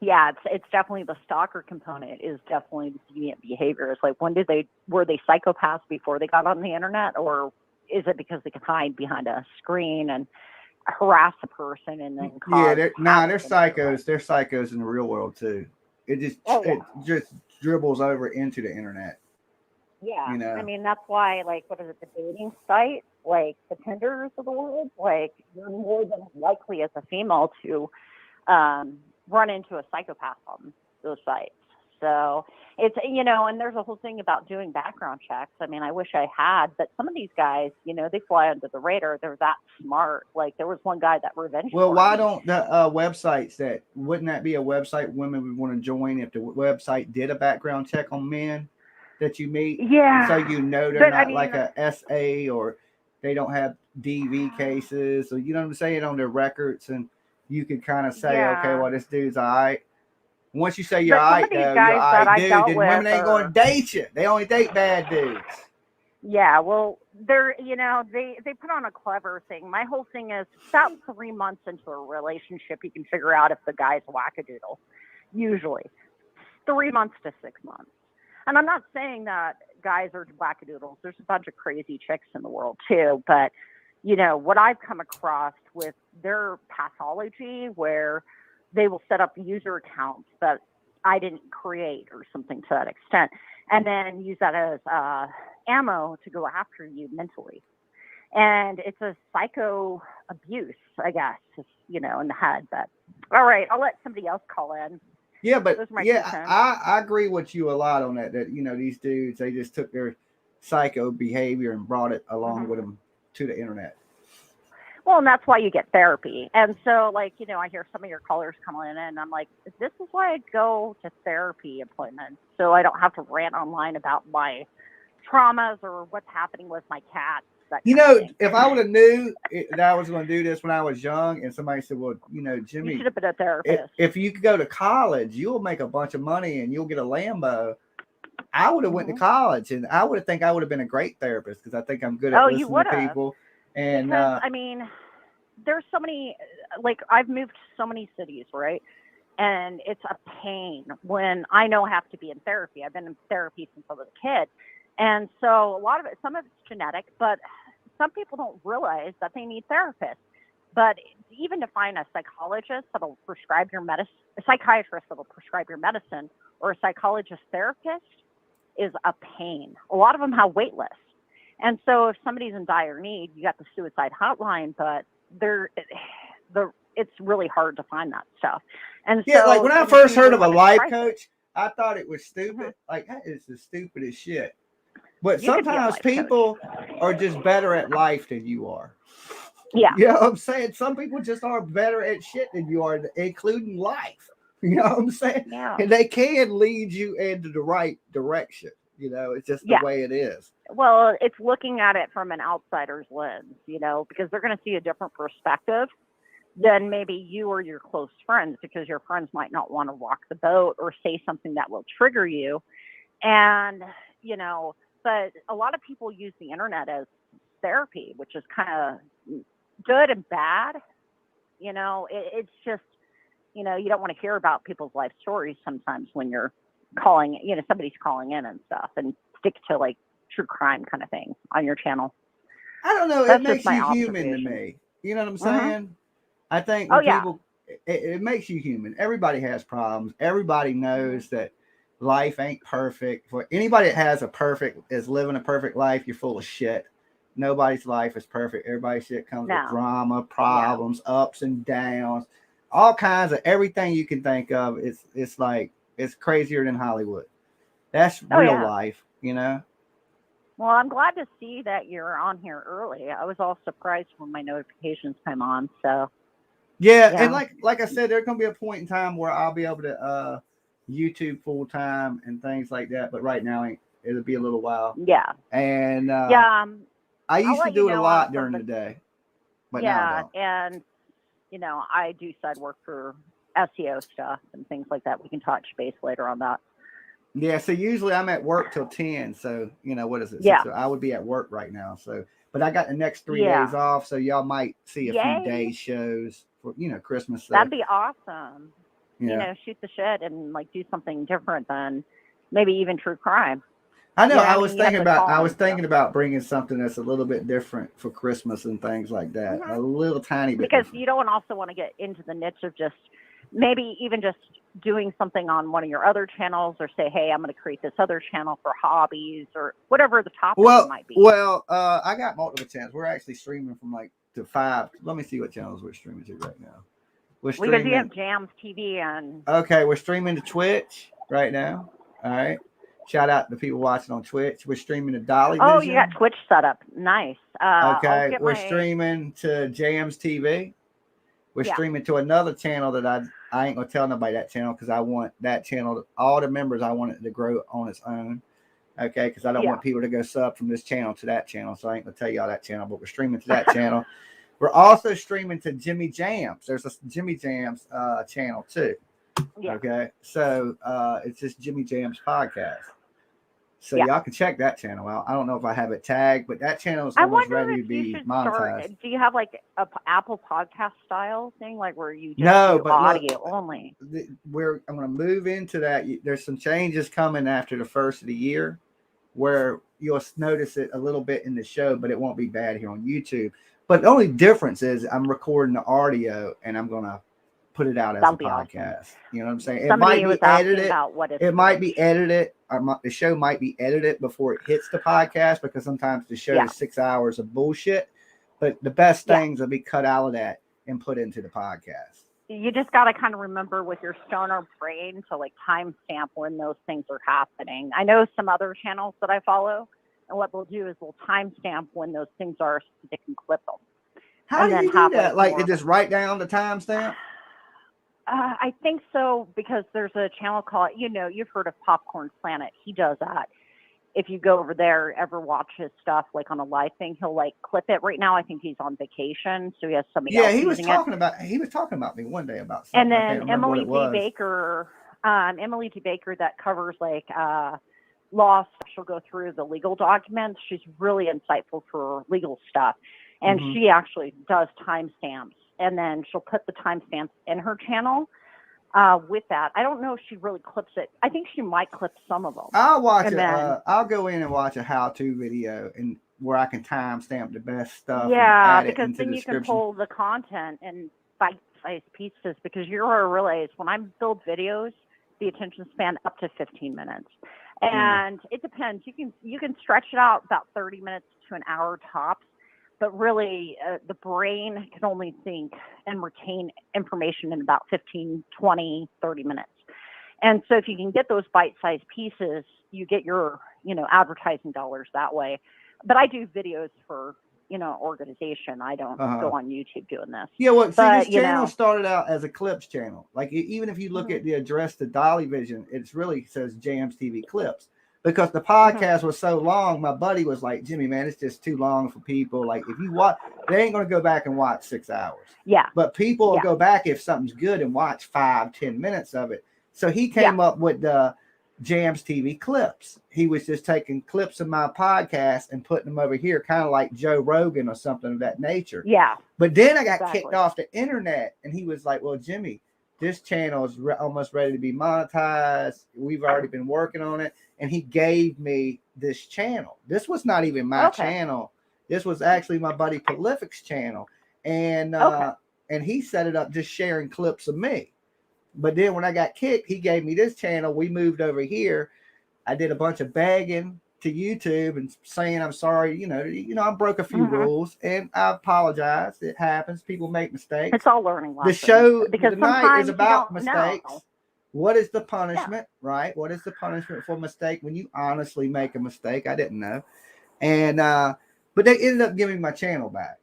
Yeah, it's definitely the stalker component is definitely the deviant behavior. It's like, were they psychopaths before they got on the internet, or is it because they can hide behind a screen and harass a person and then Yeah, cause they're havoc in their life. psychos. They're psychos in the real world too. It just Oh it yeah. just dribbles over into the internet. Yeah, You I know. mean that's why, like, what is it, the dating site, like the Tinders of the world, like you're more than likely as a female to run into a psychopath on those sites. So it's, and there's a whole thing about doing background checks. I mean, I wish I had, but some of these guys, they fly under the radar. They're that smart. Like there was one guy that revenge. Well, why don't the websites wouldn't that be a website women would want to join if the website did a background check on men that you meet? Yeah. So they're But, not like a SA or they don't have DV cases, or you know what I'm saying, on their records, and you could kind of say, okay, well, this dude's all right. Once you say you're all right, though, you're all right, dude, then women ain't going to date you. They only date bad dudes. Yeah, well, they're, they put on a clever thing. My whole thing is about 3 months into a relationship, you can figure out if the guy's wackadoodle. Usually 3 months to 6 months. And I'm not saying that guys are wackadoodles. There's a bunch of crazy chicks in the world too. But, what I've come across with their pathology where they will set up user accounts that I didn't create or something to that extent, and then use that as ammo to go after you mentally. And it's a psycho abuse, I guess, in the head. But all right, I'll let somebody else call in. Yeah, but I agree with you a lot on that. That these dudes, they just took their psycho behavior and brought it along with them to the internet. Well, and that's why you get therapy. And so, like, I hear some of your callers come in, and I'm like, this is why I go to therapy appointments, so I don't have to rant online about my traumas or what's happening with my cat. If I would have knew that I was going to do this when I was young, and somebody said, well, Jimmy, you should have been a therapist. If you could go to college, you'll make a bunch of money and you'll get a Lambo. I would have went to college, and I would have been a great therapist because I think I'm good at listening to people. And because, I mean, there's so many, like, I've moved to so many cities, right? And it's a pain when I know I have to be in therapy. I've been in therapy since I was a kid. And so some of it's genetic, but some people don't realize that they need therapists. But even to find a psychologist that'll prescribe your medicine, a psychiatrist that'll prescribe your medicine, or a psychologist therapist is a pain. A lot of them have wait lists. And so if somebody's in dire need, you got the suicide hotline, but it's really hard to find that stuff. And so, like when I first heard of a life coach, I thought it was stupid. Like, that is the stupidest shit. But sometimes people are just better at life than you are. Yeah. You know what I'm saying? Some people just are better at shit than you are, including life. You know what I'm saying? Yeah. And they can lead you into the right direction. It's just the way it is. Well, it's looking at it from an outsider's lens, because they're going to see a different perspective than maybe you or your close friends, because your friends might not want to rock the boat or say something that will trigger you. And, but a lot of people use the internet as therapy, which is kind of good and bad. It's just, you don't want to hear about people's life stories sometimes when you're calling, somebody's calling in and stuff, and stick to like true crime kind of thing on your channel. I don't know. It makes you human to me. You know what I'm saying? I think when people, it makes you human. Everybody has problems. Everybody knows that life ain't perfect. For anybody that is living a perfect life, you're full of shit. Nobody's life is perfect. Everybody's shit comes with drama, problems, ups and downs, all kinds of everything you can think of. It's like, it's crazier than Hollywood. That's real life, Well, I'm glad to see that you're on here early. I was all surprised when my notifications came on. So and like I said, there's gonna be a point in time where I'll be able to YouTube full time and things like that. But right now, it'll be a little while. Yeah. And I used to do it a lot during the day, but now I don't. And I do side work for SEO stuff and things like that. We can touch base later on that. Yeah, so usually I'm at work till 10. So, what is it? Yeah. So I would be at work right now. So, but I got the next 3 days off. So y'all might see a few day shows for, Christmas. So. That'd be awesome. Shoot the shit and like do something different than maybe even true crime. I know. You know what I I was mean? You have thinking to about. call I and was thinking stuff. about bringing something that's a little bit different for Christmas and things like that. Mhm. A little tiny bit Because different. you don't also want to get into the niche of just maybe even just doing something on one of your other channels, or say, hey, I'm going to create this other channel for hobbies or whatever the topic might be. I got multiple channels. We're actually streaming from like to 5. Let me see what channels we're streaming to right now. We're Because you streaming. have Jams TV and Okay, we're streaming to Twitch right now. All right. Shout out to people watching on Twitch. We're streaming to Dolly oh, Vision. you got Twitch set up. Nice. I'll Okay, get we're my streaming to Jams TV. We're Yeah. streaming to another channel that I ain't gonna tell nobody that channel because I want that channel, all the members, I want it to grow on its own. Okay, because I don't Yeah. want people to go sub from this channel to that channel. So I ain't gonna tell y'all that channel, but we're streaming to that channel. We're also streaming to Jimmy Jams. There's a Jimmy Jams channel too. Yeah. Okay, so it's just Jimmy Jams podcast. So Yeah. y'all can check that channel out. I don't know if I have it tagged, but that channel is I almost wonder ready if to you be should monetized. start. Do you have like a Apple podcast style thing, like where you just No, do but audio look, only? I'm going to move into that. There's some changes coming after the first of the year where you'll notice it a little bit in the show, but it won't be bad here on YouTube. But the only difference is I'm recording the audio and I'm going to put it out as That'll a be podcast. awesome. You know what I'm saying? Somebody It might was be asking edited. about what is It might be Twitch. edited. The show might be edited before it hits the podcast because sometimes the show Yeah. is 6 hours of bullshit. But the best Yeah. things will be cut out of that and put into the podcast. You just got to kind of remember with your stoner brain to like timestamp when those things are happening. I know some other channels that I follow, and what they'll do is they'll timestamp when those things are so they can clip them. How And do then you do have, that? like, Like, more you of a- just write down the timestamp? I think so, because there's a channel called, you've heard of Popcorn Planet. He does that. If you go over there, ever watch his stuff like on a live thing, he'll like clip it. Right now, I think he's on vacation, so he has somebody else He was using talking about me one day about And something. I then can't remember what it was. Emily D. Baker, that covers like law stuff. She'll go through the legal documents. She's really insightful for legal stuff, and Mhm. she actually does timestamps. And then she'll put the timestamps in her channel. With that, I don't know if she really clips it. I think she might clip some of them. I'll watch And it. then- I'll go in and watch a how-to video and where I can timestamp the best stuff. Yeah, and add because it into then the you can description. pull the content in bite-sized pieces. Because you're going to realize when I build videos, the attention span up to 15 minutes, and it depends. You can stretch it out about 30 minutes to an hour tops. But really, the brain can only think and retain information in about 15, 20, 30 minutes. And so if you can get those bite-sized pieces, you get your, advertising dollars that way. But I do videos for, organization. I don't go on YouTube doing this. Yeah, well, see, But, this channel started out as a clips channel. Like, even if you look Mhm. at the address to Dolly Vision, it's really says Jams TV Clips. Because the podcast was so long, my buddy was like, Jimmy, man, it's just too long for people. Like, if you watch, they ain't going to go back and watch 6 hours. Yeah. But people will Yeah. go back if something's good and watch 5-10 minutes of it. So he came up with the Jams TV Clips. He was just taking clips of my podcast and putting them over here, kind of like Joe Rogan or something of that nature. Yeah. But then I got Exactly. kicked off the internet, and he was like, well, Jimmy, this channel is almost ready to be monetized. We've already been working on it. And he gave me this channel. This was not even my channel. This was actually my buddy Prolific's channel. And and he set it up just sharing clips of me. But then when I got kicked, he gave me this channel. We moved over here. I did a bunch of begging to YouTube and saying I'm sorry. I broke a few rules, and I apologize. It happens. People make mistakes. It's all learning lessons. The show because tonight is sometimes about you don't mistakes. know. What is the punishment, right? What is the punishment for mistake when you honestly make a mistake? I didn't know. And but they ended up giving my channel back.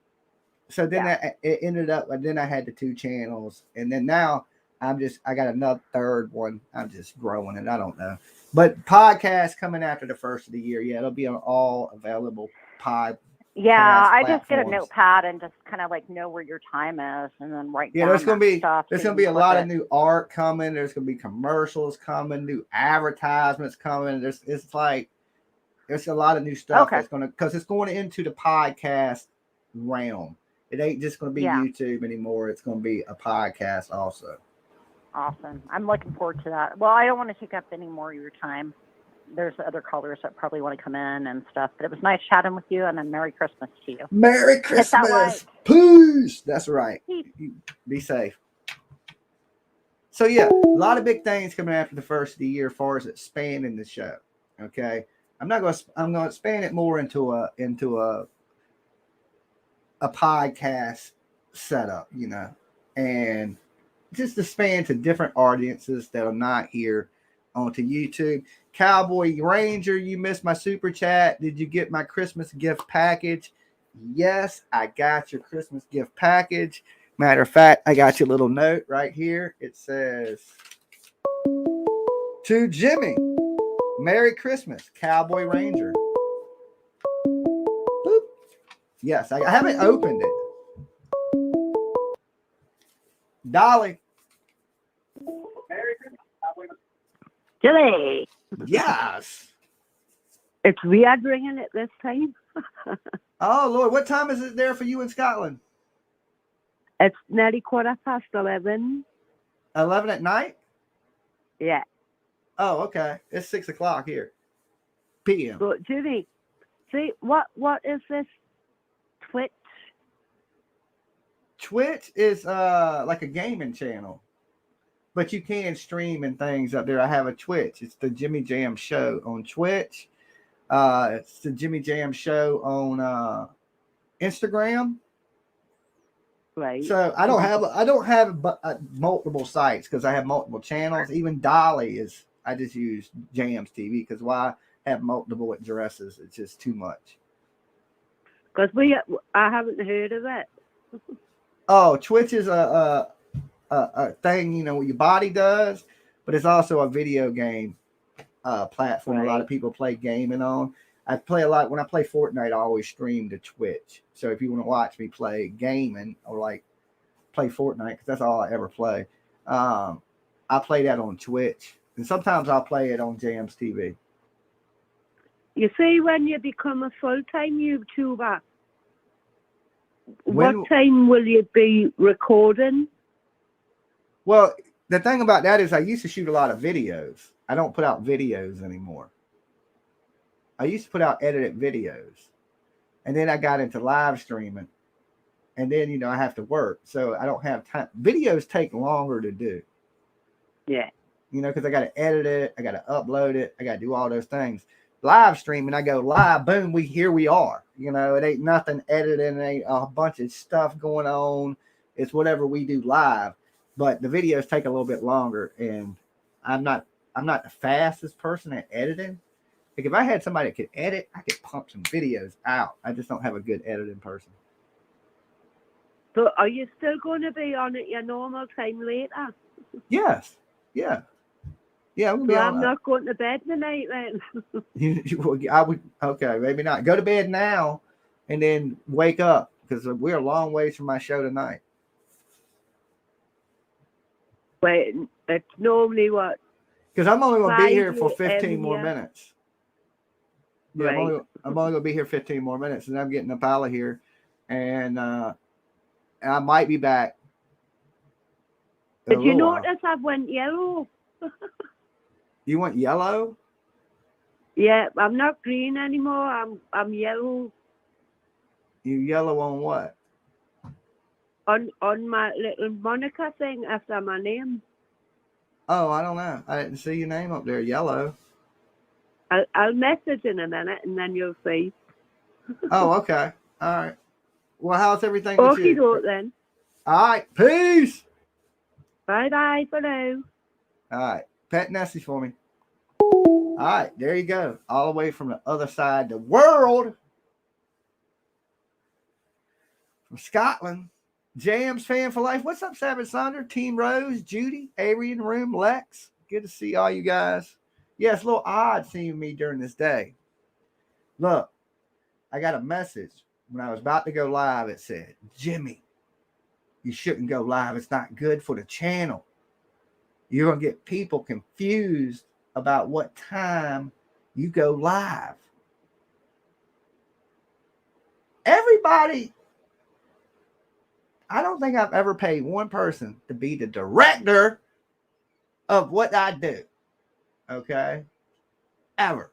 So then it ended up, then I had the 2 channels, and then now I got another third one. I'm just growing it. I don't know. But podcast coming after the first of the year. Yeah, it'll be on all available pod. Yeah, I just get a platforms. notepad and just kind of like know where your time is, and then write down there's gonna be stuff. there's so gonna you be a can lot clip of new art coming. There's gonna be commercials coming, new advertisements coming. There's a lot of new stuff that's because it's going into the podcast realm. It ain't just gonna be YouTube anymore. It's gonna be a podcast also. Awesome. I'm looking forward to that. Well, I don't want to take up any more of your time. there's other callers that probably want to come in and stuff. But it was nice chatting with you, and then Merry Christmas to you. Merry Hit that Christmas. like. Peace. That's right. Peace. Be safe. So yeah, a lot of big things coming after the first of the year as far as expanding the show. Okay. I'm going to expand it more into a podcast setup, you know, and just expand to different audiences that are not here onto YouTube. Cowboy Ranger, you missed my super chat. Did you get my Christmas gift package? Yes, I got your Christmas gift package. Matter of fact, I got your little note right here. It says, to Jimmy, Merry Christmas, Cowboy Ranger. Boop. Yes, I haven't opened it. Dolly. Merry Christmas, Cowboy Ranger. Jilly, Yes. it's weird ringing at this time. Oh, Lord. What time is it there for you in Scotland? It's nearly 11:15. 11 at night? Yeah. Oh, okay. It's 6 o'clock here. PM. But Jimmy, see what is this Twitch? Twitch is like a gaming channel. But you can stream and things up there. I have a Twitch. It's the Jimmy Jam Show on Twitch. It's the Jimmy Jam Show on Instagram. Right. So I don't have multiple sites because I have multiple channels. Even Dolly is. I just use Jams TV because why have multiple addresses? It's just too much. Because I haven't heard of it. Oh, Twitch is a thing, you know, what your body does, but it's also a video game platform. Right. A lot of people play gaming on. I play a lot. When I play Fortnite, I always stream to Twitch. So if you want to watch me play gaming or like play Fortnite, because that's all I ever play, I play that on Twitch. And sometimes I'll play it on Jams TV. You see, when you become a full-time YouTuber, When- what time will you be recording? Well, the thing about that is I used to shoot a lot of videos. I don't put out videos anymore. I used to put out edited videos. And then I got into live streaming. And then, you know, I have to work. So I don't have time. Videos take longer to do. Yeah. You know, because I got to edit it. I got to upload it. I got to do all those things. Live streaming, I go live, boom, here we are. You know, it ain't nothing edited. It ain't a bunch of stuff going on. It's whatever we do live. But the videos take a little bit longer. And I'm not the fastest person at editing. Like if I had somebody that could edit, I could pump some videos out. I just don't have a good editing person. So are you still going to be on at your normal time later? Yes. Yeah. Yeah. So I'm not going to bed tonight then. I would. Okay, maybe not. Go to bed now, and then wake up because we're a long ways from my show tonight. Wait, it's normally what? Because I'm only going to be here for 5 15 more a.m. minutes. Yeah, Right. I'm only going to be here 15 more minutes, and I'm getting up out of here, and I might be back. Did you notice I went yellow? You went yellow? Yeah, I'm not green anymore. I'm yellow. You yellow on what? On my little moniker thing after my name. Oh, I don't know. I didn't see your name up there. Yellow. I'll message in a minute and then you'll see. Oh, okay. All right. Well, how's everything with Okie you? doke then. All right. Peace. Bye bye for now. All right. Pet Nessie for me. All right. There you go. All the way from the other side of the world. From Scotland. Jams fan for life. What's up, Savage Sonder? Team Rose, Judy, Avery in the room, Lex. Good to see all you guys. Yeah, it's a little odd seeing me during this day. Look, I got a message when I was about to go live. It said, Jimmy, you shouldn't go live. It's not good for the channel. You're going to get people confused about what time you go live. Everybody, I don't think I've ever paid one person to be the director of what I do. Okay? ever.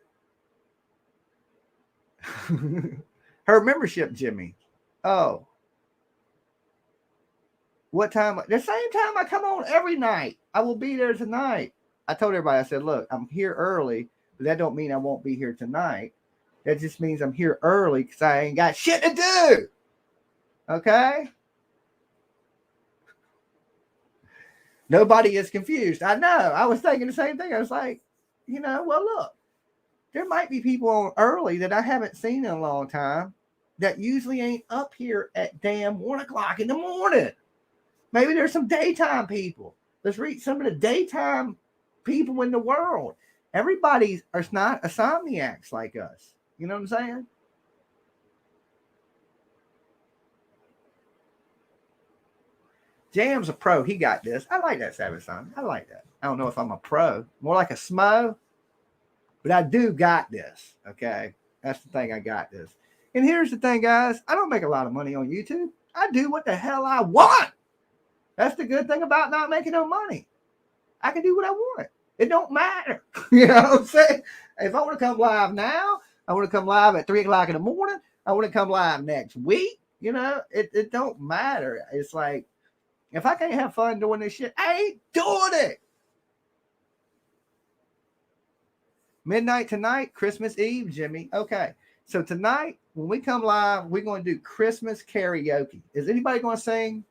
Her membership, Jimmy. Oh. What time? The same time I come on every night. I will be there tonight. I told everybody, I said, look, I'm here early, but that don't mean I won't be here tonight. That just means I'm here early because I ain't got shit to do. Okay? Nobody is confused. I know. I was thinking the same thing. I was like, well, look, there might be people on early that I haven't seen in a long time that usually ain't up here at damn 1 o'clock in the morning. Maybe there's some daytime people. Let's read some of the daytime people in the world. Everybody's not insomniacs like us. You know what I'm saying? Jam's a pro. He got this. I like that, Savage Son. I like that. I don't know if I'm a pro. More like a smo. But I do got this. Okay? That's the thing. I got this. And here's the thing, guys. I don't make a lot of money on YouTube. I do what the hell I want. That's the good thing about not making no money. I can do what I want. It don't matter. You know what I'm saying? If I want to come live now, I want to come live at 3 o'clock in the morning. I want to come live next week. It don't matter. It's like, if I can't have fun doing this shit, I ain't doing it. Midnight tonight, Christmas Eve, Jimmy. Okay. So tonight, when we come live, we're going to do Christmas karaoke. Is anybody going to sing?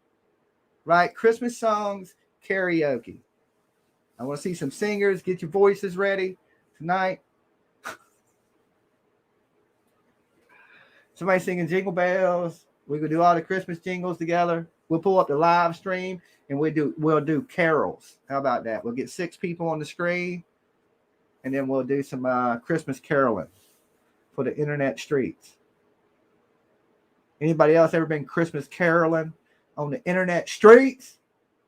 Right? Christmas songs, karaoke. I want to see some singers. Get your voices ready tonight. Somebody singing Jingle Bells. We're going to do all the Christmas jingles together. We'll pull up the live stream and we'll do carols. How about that? We'll get 6 people on the screen and then we'll do some Christmas caroling for the internet streets. Anybody else ever been Christmas caroling on the internet streets?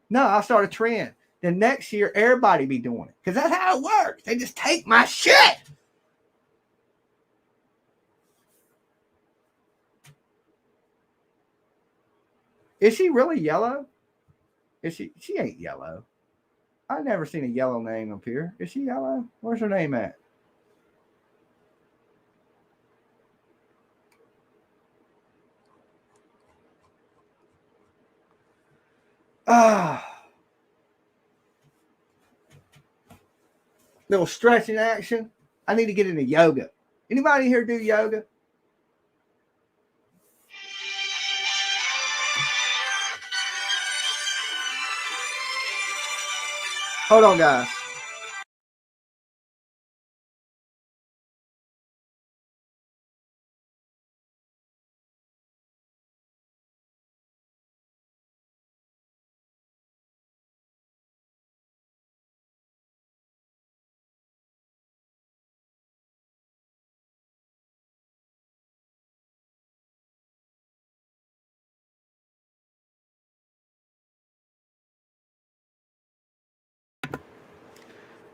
No, I'll start a trend. Then next year, everybody be doing it. Because that's how it works. They just take my shit. Is she really yellow? Is she? She ain't yellow. I've never seen a yellow name up here. Is she yellow? Where's her name at? Little stretching action. I need to get into yoga. Anybody here do yoga? Hold on, guys.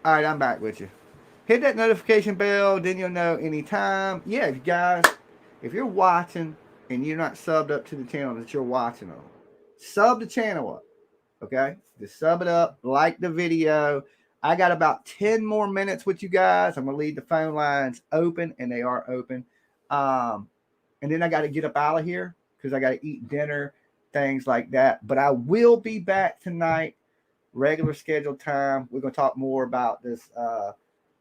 All right, I'm back with you. Hit that notification bell, then you'll know anytime. Yeah, you guys, if you're watching and you're not subbed up to the channel that you're watching on, sub the channel up, okay? Just sub it up, like the video. I got about 10 more minutes with you guys. I'm going to leave the phone lines open, and they are open. And then I got to get up out of here because I got to eat dinner, things like that. But I will be back tonight, regular scheduled time. We're going to talk more about this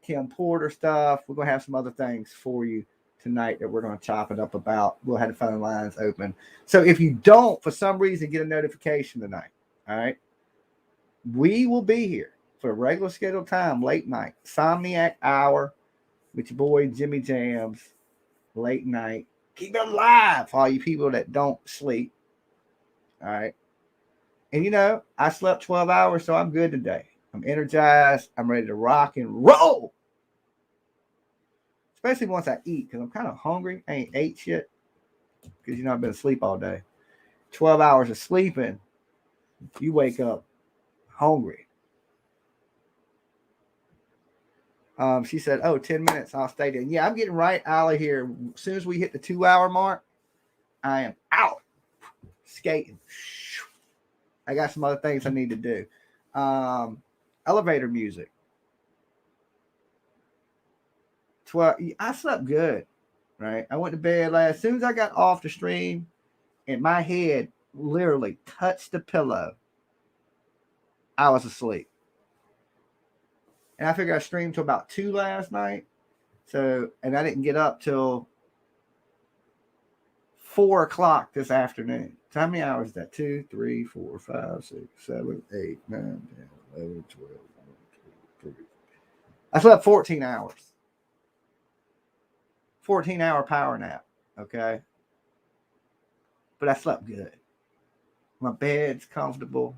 Kim Porter stuff. We're going to have some other things for you tonight that we're going to chop it up about. We'll have the phone lines open. So if you don't, for some reason, get a notification tonight, all right, we will be here for a regular scheduled time, late night, Somniac Hour with your boy Jimmy Jams, late night. Keep it alive for all you people that don't sleep, all right? And, I slept 12 hours, so I'm good today. I'm energized. I'm ready to rock and roll. Especially once I eat, because I'm kind of hungry. I ain't ate shit because, I've been asleep all day. 12 hours of sleeping, you wake up hungry. She said, 10 minutes, I'll stay there. Yeah, I'm getting right out of here. As soon as we hit the 2-hour mark, I am out skating. I got some other things I need to do. Elevator music. 12. I slept good, right? I went to bed as soon as I got off the stream and my head literally touched the pillow, I was asleep. And I figured I streamed till about 2 last night. So, and I didn't get up till 4 o'clock this afternoon. So how many hours is that? 2, 3, 4, 5, 6, 7, 8, 9, 10, 11, 12, 1, 2, 3. I slept 14 hours. 14-hour power nap. Okay. But I slept good. My bed's comfortable.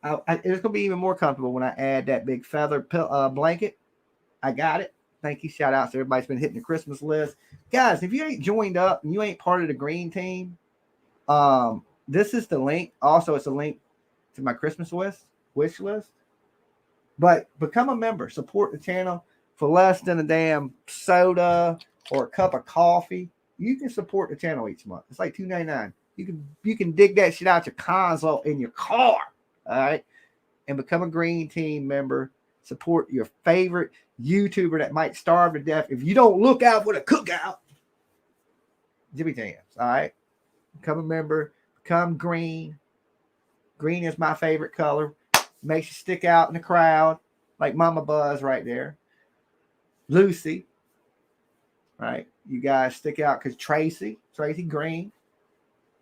It's going to be even more comfortable when I add that big feather blanket. I got it. Thank you. Shout out to everybody's been hitting the Christmas list. Guys, if you ain't joined up and you ain't part of the green team, this is the link. Also, it's a link to my Christmas wish list. But become a member. Support the channel for less than a damn soda or a cup of coffee. You can support the channel each month. It's like $2.99. You can dig that shit out your console in your car. All right. And become a green team member. Support your favorite YouTuber that might starve to death if you don't look out for the cookout. Jimmy Jams. All right. Become a member. Become green. Green is my favorite color. Makes you stick out in the crowd. Like Mama Buzz right there. Lucy. Right. You guys stick out because Tracy Green.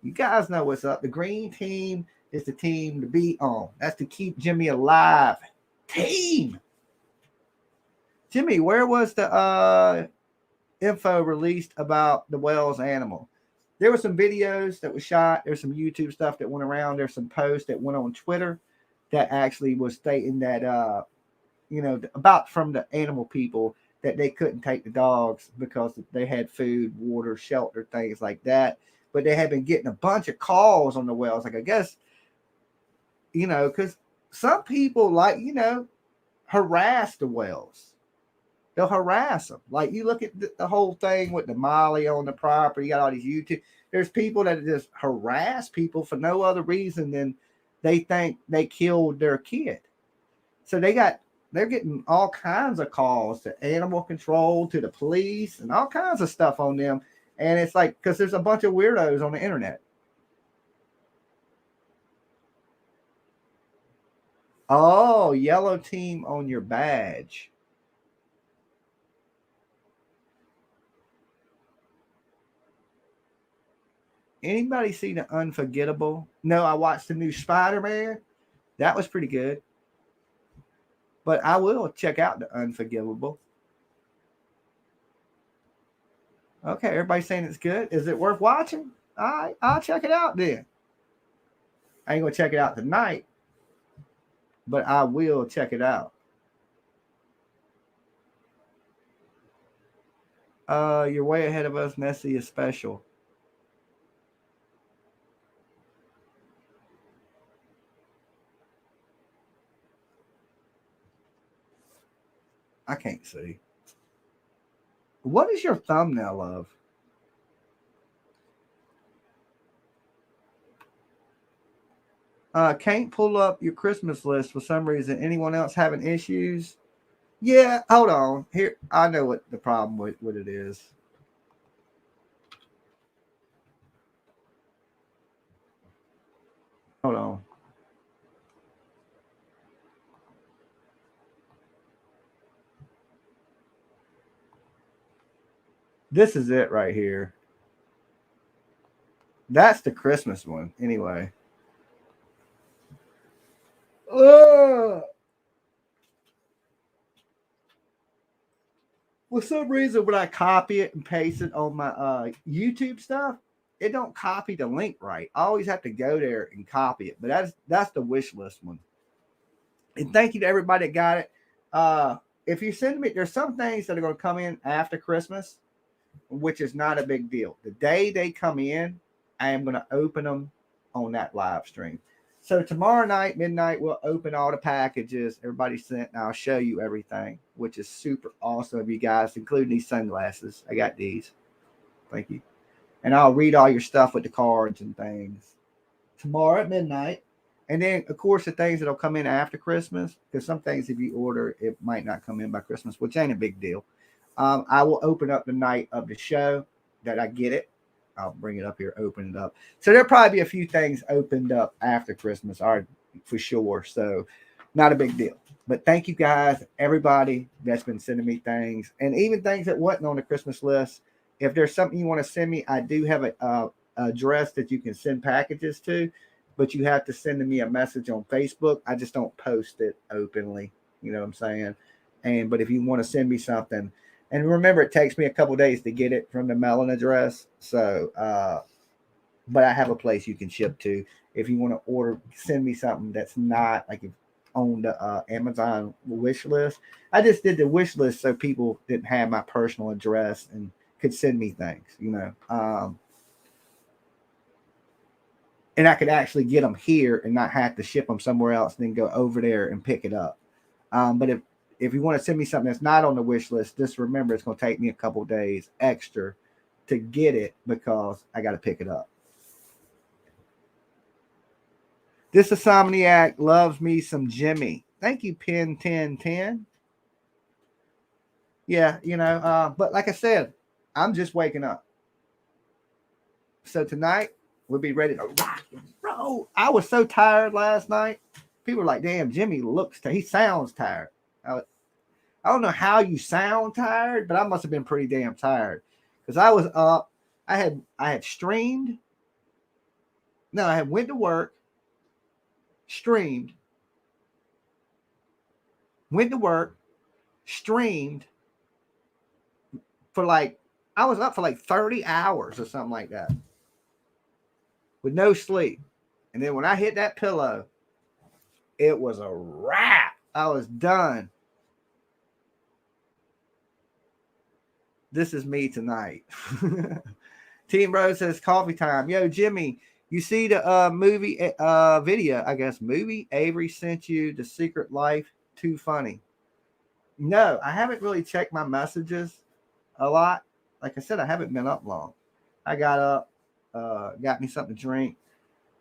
You guys know what's up. The green team is the team to be on. That's to keep Jimmy alive. Team. Jimmy, where was the info released about the Wells animal? There were some videos that were shot. There's some YouTube stuff that went around. There's some posts that went on Twitter that actually was stating that, about from the animal people that they couldn't take the dogs because they had food, water, shelter, things like that. But they had been getting a bunch of calls on the Wells. Like, I guess, because some people harass the Wells. They'll harass them. Like, you look at the whole thing with the Molly on the property. You got all these YouTube. There's people that just harass people for no other reason than they think they killed their kid. So they're getting all kinds of calls to animal control, to the police, and all kinds of stuff on them. And it's like, because there's a bunch of weirdos on the internet. Oh, yellow team on your badge. Anybody see the Unforgettable? No, I watched the new Spider-Man. That was pretty good. But I will check out the Unforgivable. Okay, everybody's saying it's good. Is it worth watching? All right, I'll check it out then. I ain't going to check it out tonight, but I will check it out. You're way ahead of us. Nessie is special. I can't see. What is your thumbnail of? Can't pull up your Christmas list for some reason. Anyone else having issues? Yeah, hold on. Here, I know what the problem with it is. Hold on. This is it right here. That's the Christmas one, anyway. For some reason, when I copy it and paste it on my YouTube stuff, it don't copy the link right. I always have to go there and copy it. But that's the wish list one. And thank you to everybody that got it. If you send me, there's some things that are going to come in after Christmas, which is not a big deal. The day they come in, I am going to open them on that live stream. So tomorrow night, midnight, we'll open all the packages everybody sent, and I'll show you everything, which is super awesome of you guys, including these sunglasses. I got these. Thank you. And I'll read all your stuff with the cards and things tomorrow at midnight. And then, of course, the things that will come in after Christmas, because some things, if you order, it might not come in by Christmas, which ain't a big deal. I will open up the night of the show that I get it. I'll bring it up here, open it up. So there'll probably be a few things opened up after Christmas, for sure. So not a big deal. But thank you guys, everybody that's been sending me things, and even things that wasn't on the Christmas list. If there's something you want to send me, I do have a address that you can send packages to, but you have to send me a message on Facebook. I just don't post it openly. You know what I'm saying? But if you want to send me something, and remember, it takes me a couple days to get it from the mailing address. So, but I have a place you can ship to. If you want to send me something that's not like on the Amazon wish list. I just did the wish list so people didn't have my personal address and could send me things, and I could actually get them here and not have to ship them somewhere else and then go over there and pick it up. But if you want to send me something that's not on the wish list, just remember it's going to take me a couple days extra to get it because I got to pick it up. This insomniac loves me some Jimmy. Thank you, Pin 1010. Yeah, but like I said, I'm just waking up. So tonight we'll be ready to rock and roll. I was so tired last night. People were like, damn, Jimmy he sounds tired. I don't know how you sound tired, but I must have been pretty damn tired. Because I was up. I had streamed. No, I had went to work, streamed, went to work, streamed for I was up for 30 hours or something like that with no sleep. And then when I hit that pillow, it was a wrap. I was done. This is me tonight. Team Rose says coffee time. Yo, Jimmy, you see the movie video, I guess, movie Avery sent you, The Secret Life? Too funny. No, I haven't really checked my messages a lot. Like I said, I haven't been up long. I got up, got me something to drink,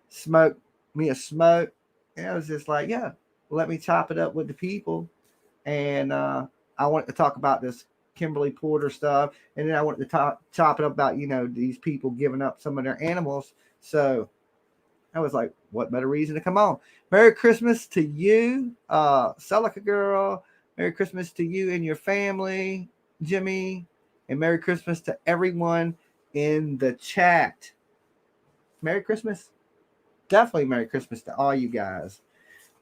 smoked me a smoke, and I was just like, yeah, let me chop it up with the people. And I wanted to talk about this Kimberly Porter stuff, and then I wanted to chop it up about these people giving up some of their animals. So I was like, what better reason to come on? Merry Christmas to you, Celica girl. Merry Christmas to you and your family, Jimmy, and Merry Christmas to everyone in the chat. Merry Christmas. Definitely Merry Christmas to all you guys.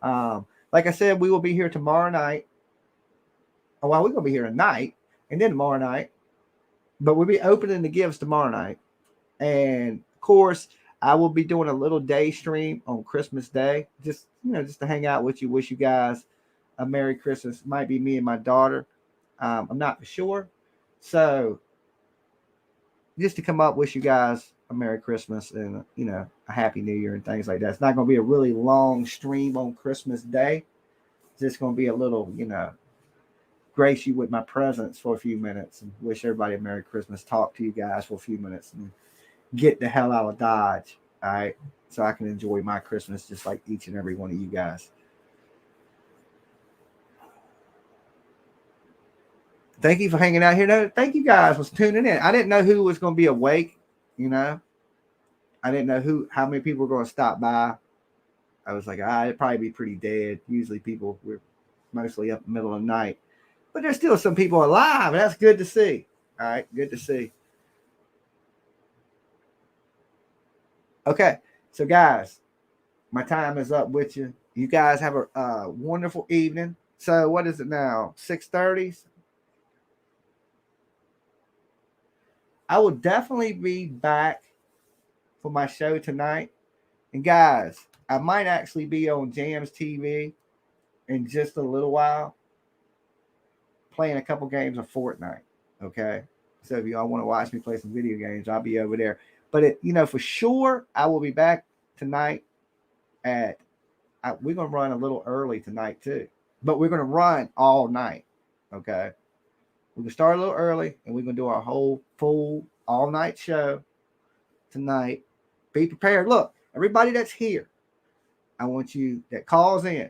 Like I said, we will be here tomorrow night. Well, we're going to be here tonight and then tomorrow night. But we'll be opening the gifts tomorrow night. And, of course, I will be doing a little day stream on Christmas Day. Just to hang out with you. Wish you guys a Merry Christmas. Might be me and my daughter. I'm not for sure. So, just to come up, wish you guys a Merry Christmas and, a Happy New Year and things like that. It's not going to be a really long stream on Christmas Day. It's just going to be a little, grace you with my presence for a few minutes and wish everybody a Merry Christmas. Talk to you guys for a few minutes and get the hell out of Dodge. All right. So I can enjoy my Christmas just like each and every one of you guys. Thank you for hanging out here. No, thank you guys for tuning in. I didn't know who was going to be awake. I didn't know how many people were going to stop by. I was like, it'd probably be pretty dead. Usually people were mostly up in the middle of the night. But there's still some people alive. And that's good to see. All right. Good to see. Okay. So, guys, my time is up with you. You guys have a wonderful evening. So, what is it now? 6:30? I will definitely be back for my show tonight. And, guys, I might actually be on Jams TV in just a little while, playing a couple games of Fortnite. Okay. So if y'all want to watch me play some video games, I'll be over there. But for sure, I will be back tonight we're going to run a little early tonight too, but we're going to run all night. Okay. We're going to start a little early and we're going to do our whole full all night show tonight. Be prepared. Look, everybody that's here, I want you that calls in,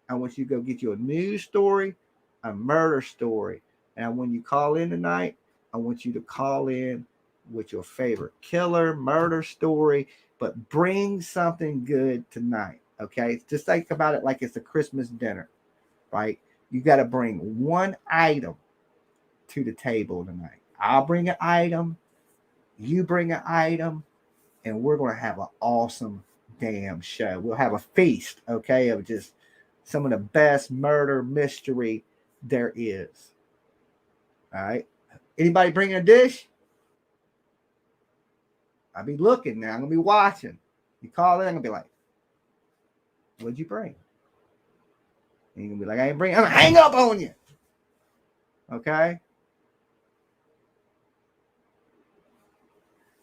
I want you to go get you a news story, a murder story, And when you call in tonight, I want you to call in with your favorite killer, murder story, but bring something good tonight. Okay. Just think about it like it's a Christmas dinner, right? You got to bring one item to the table tonight. I'll bring an item. You bring an item, and we're going to have an awesome damn show. We'll have a feast, okay, of just some of the best murder mystery there is. All right. Anybody bringing a dish? I'll be looking now. I'm going to be watching. You call in, I'm going to be like, what'd you bring? And you're going to be like, I ain't bringing, I'm going to hang up on you. Okay.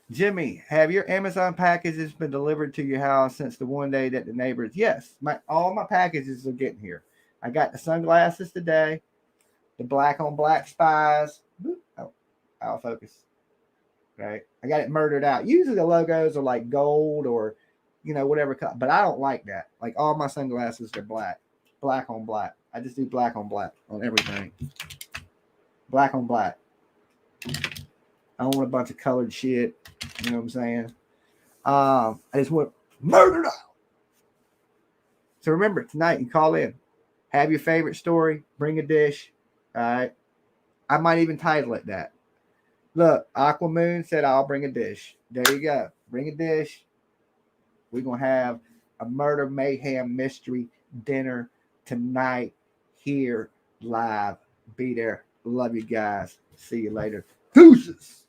Jimmy, have your Amazon packages been delivered to your house since the one day that the neighbors? Yes, all my packages are getting here. I got the sunglasses today, the black on black spies. Oh, I'll focus. Right, I got it murdered out. Usually the logos are like gold or, whatever color, but I don't like that. Like all my sunglasses are black on black. I just do black on black on everything. Black on black. I don't want a bunch of colored shit. You know what I'm saying? I just want murdered out. So remember, tonight you call in. Have your favorite story. Bring a dish. All right. I might even title it that. Look, Aquamoon said I'll bring a dish. There you go. Bring a dish. We're going to have a murder mayhem mystery dinner tonight here live. Be there. Love you guys. See you later. Deuces.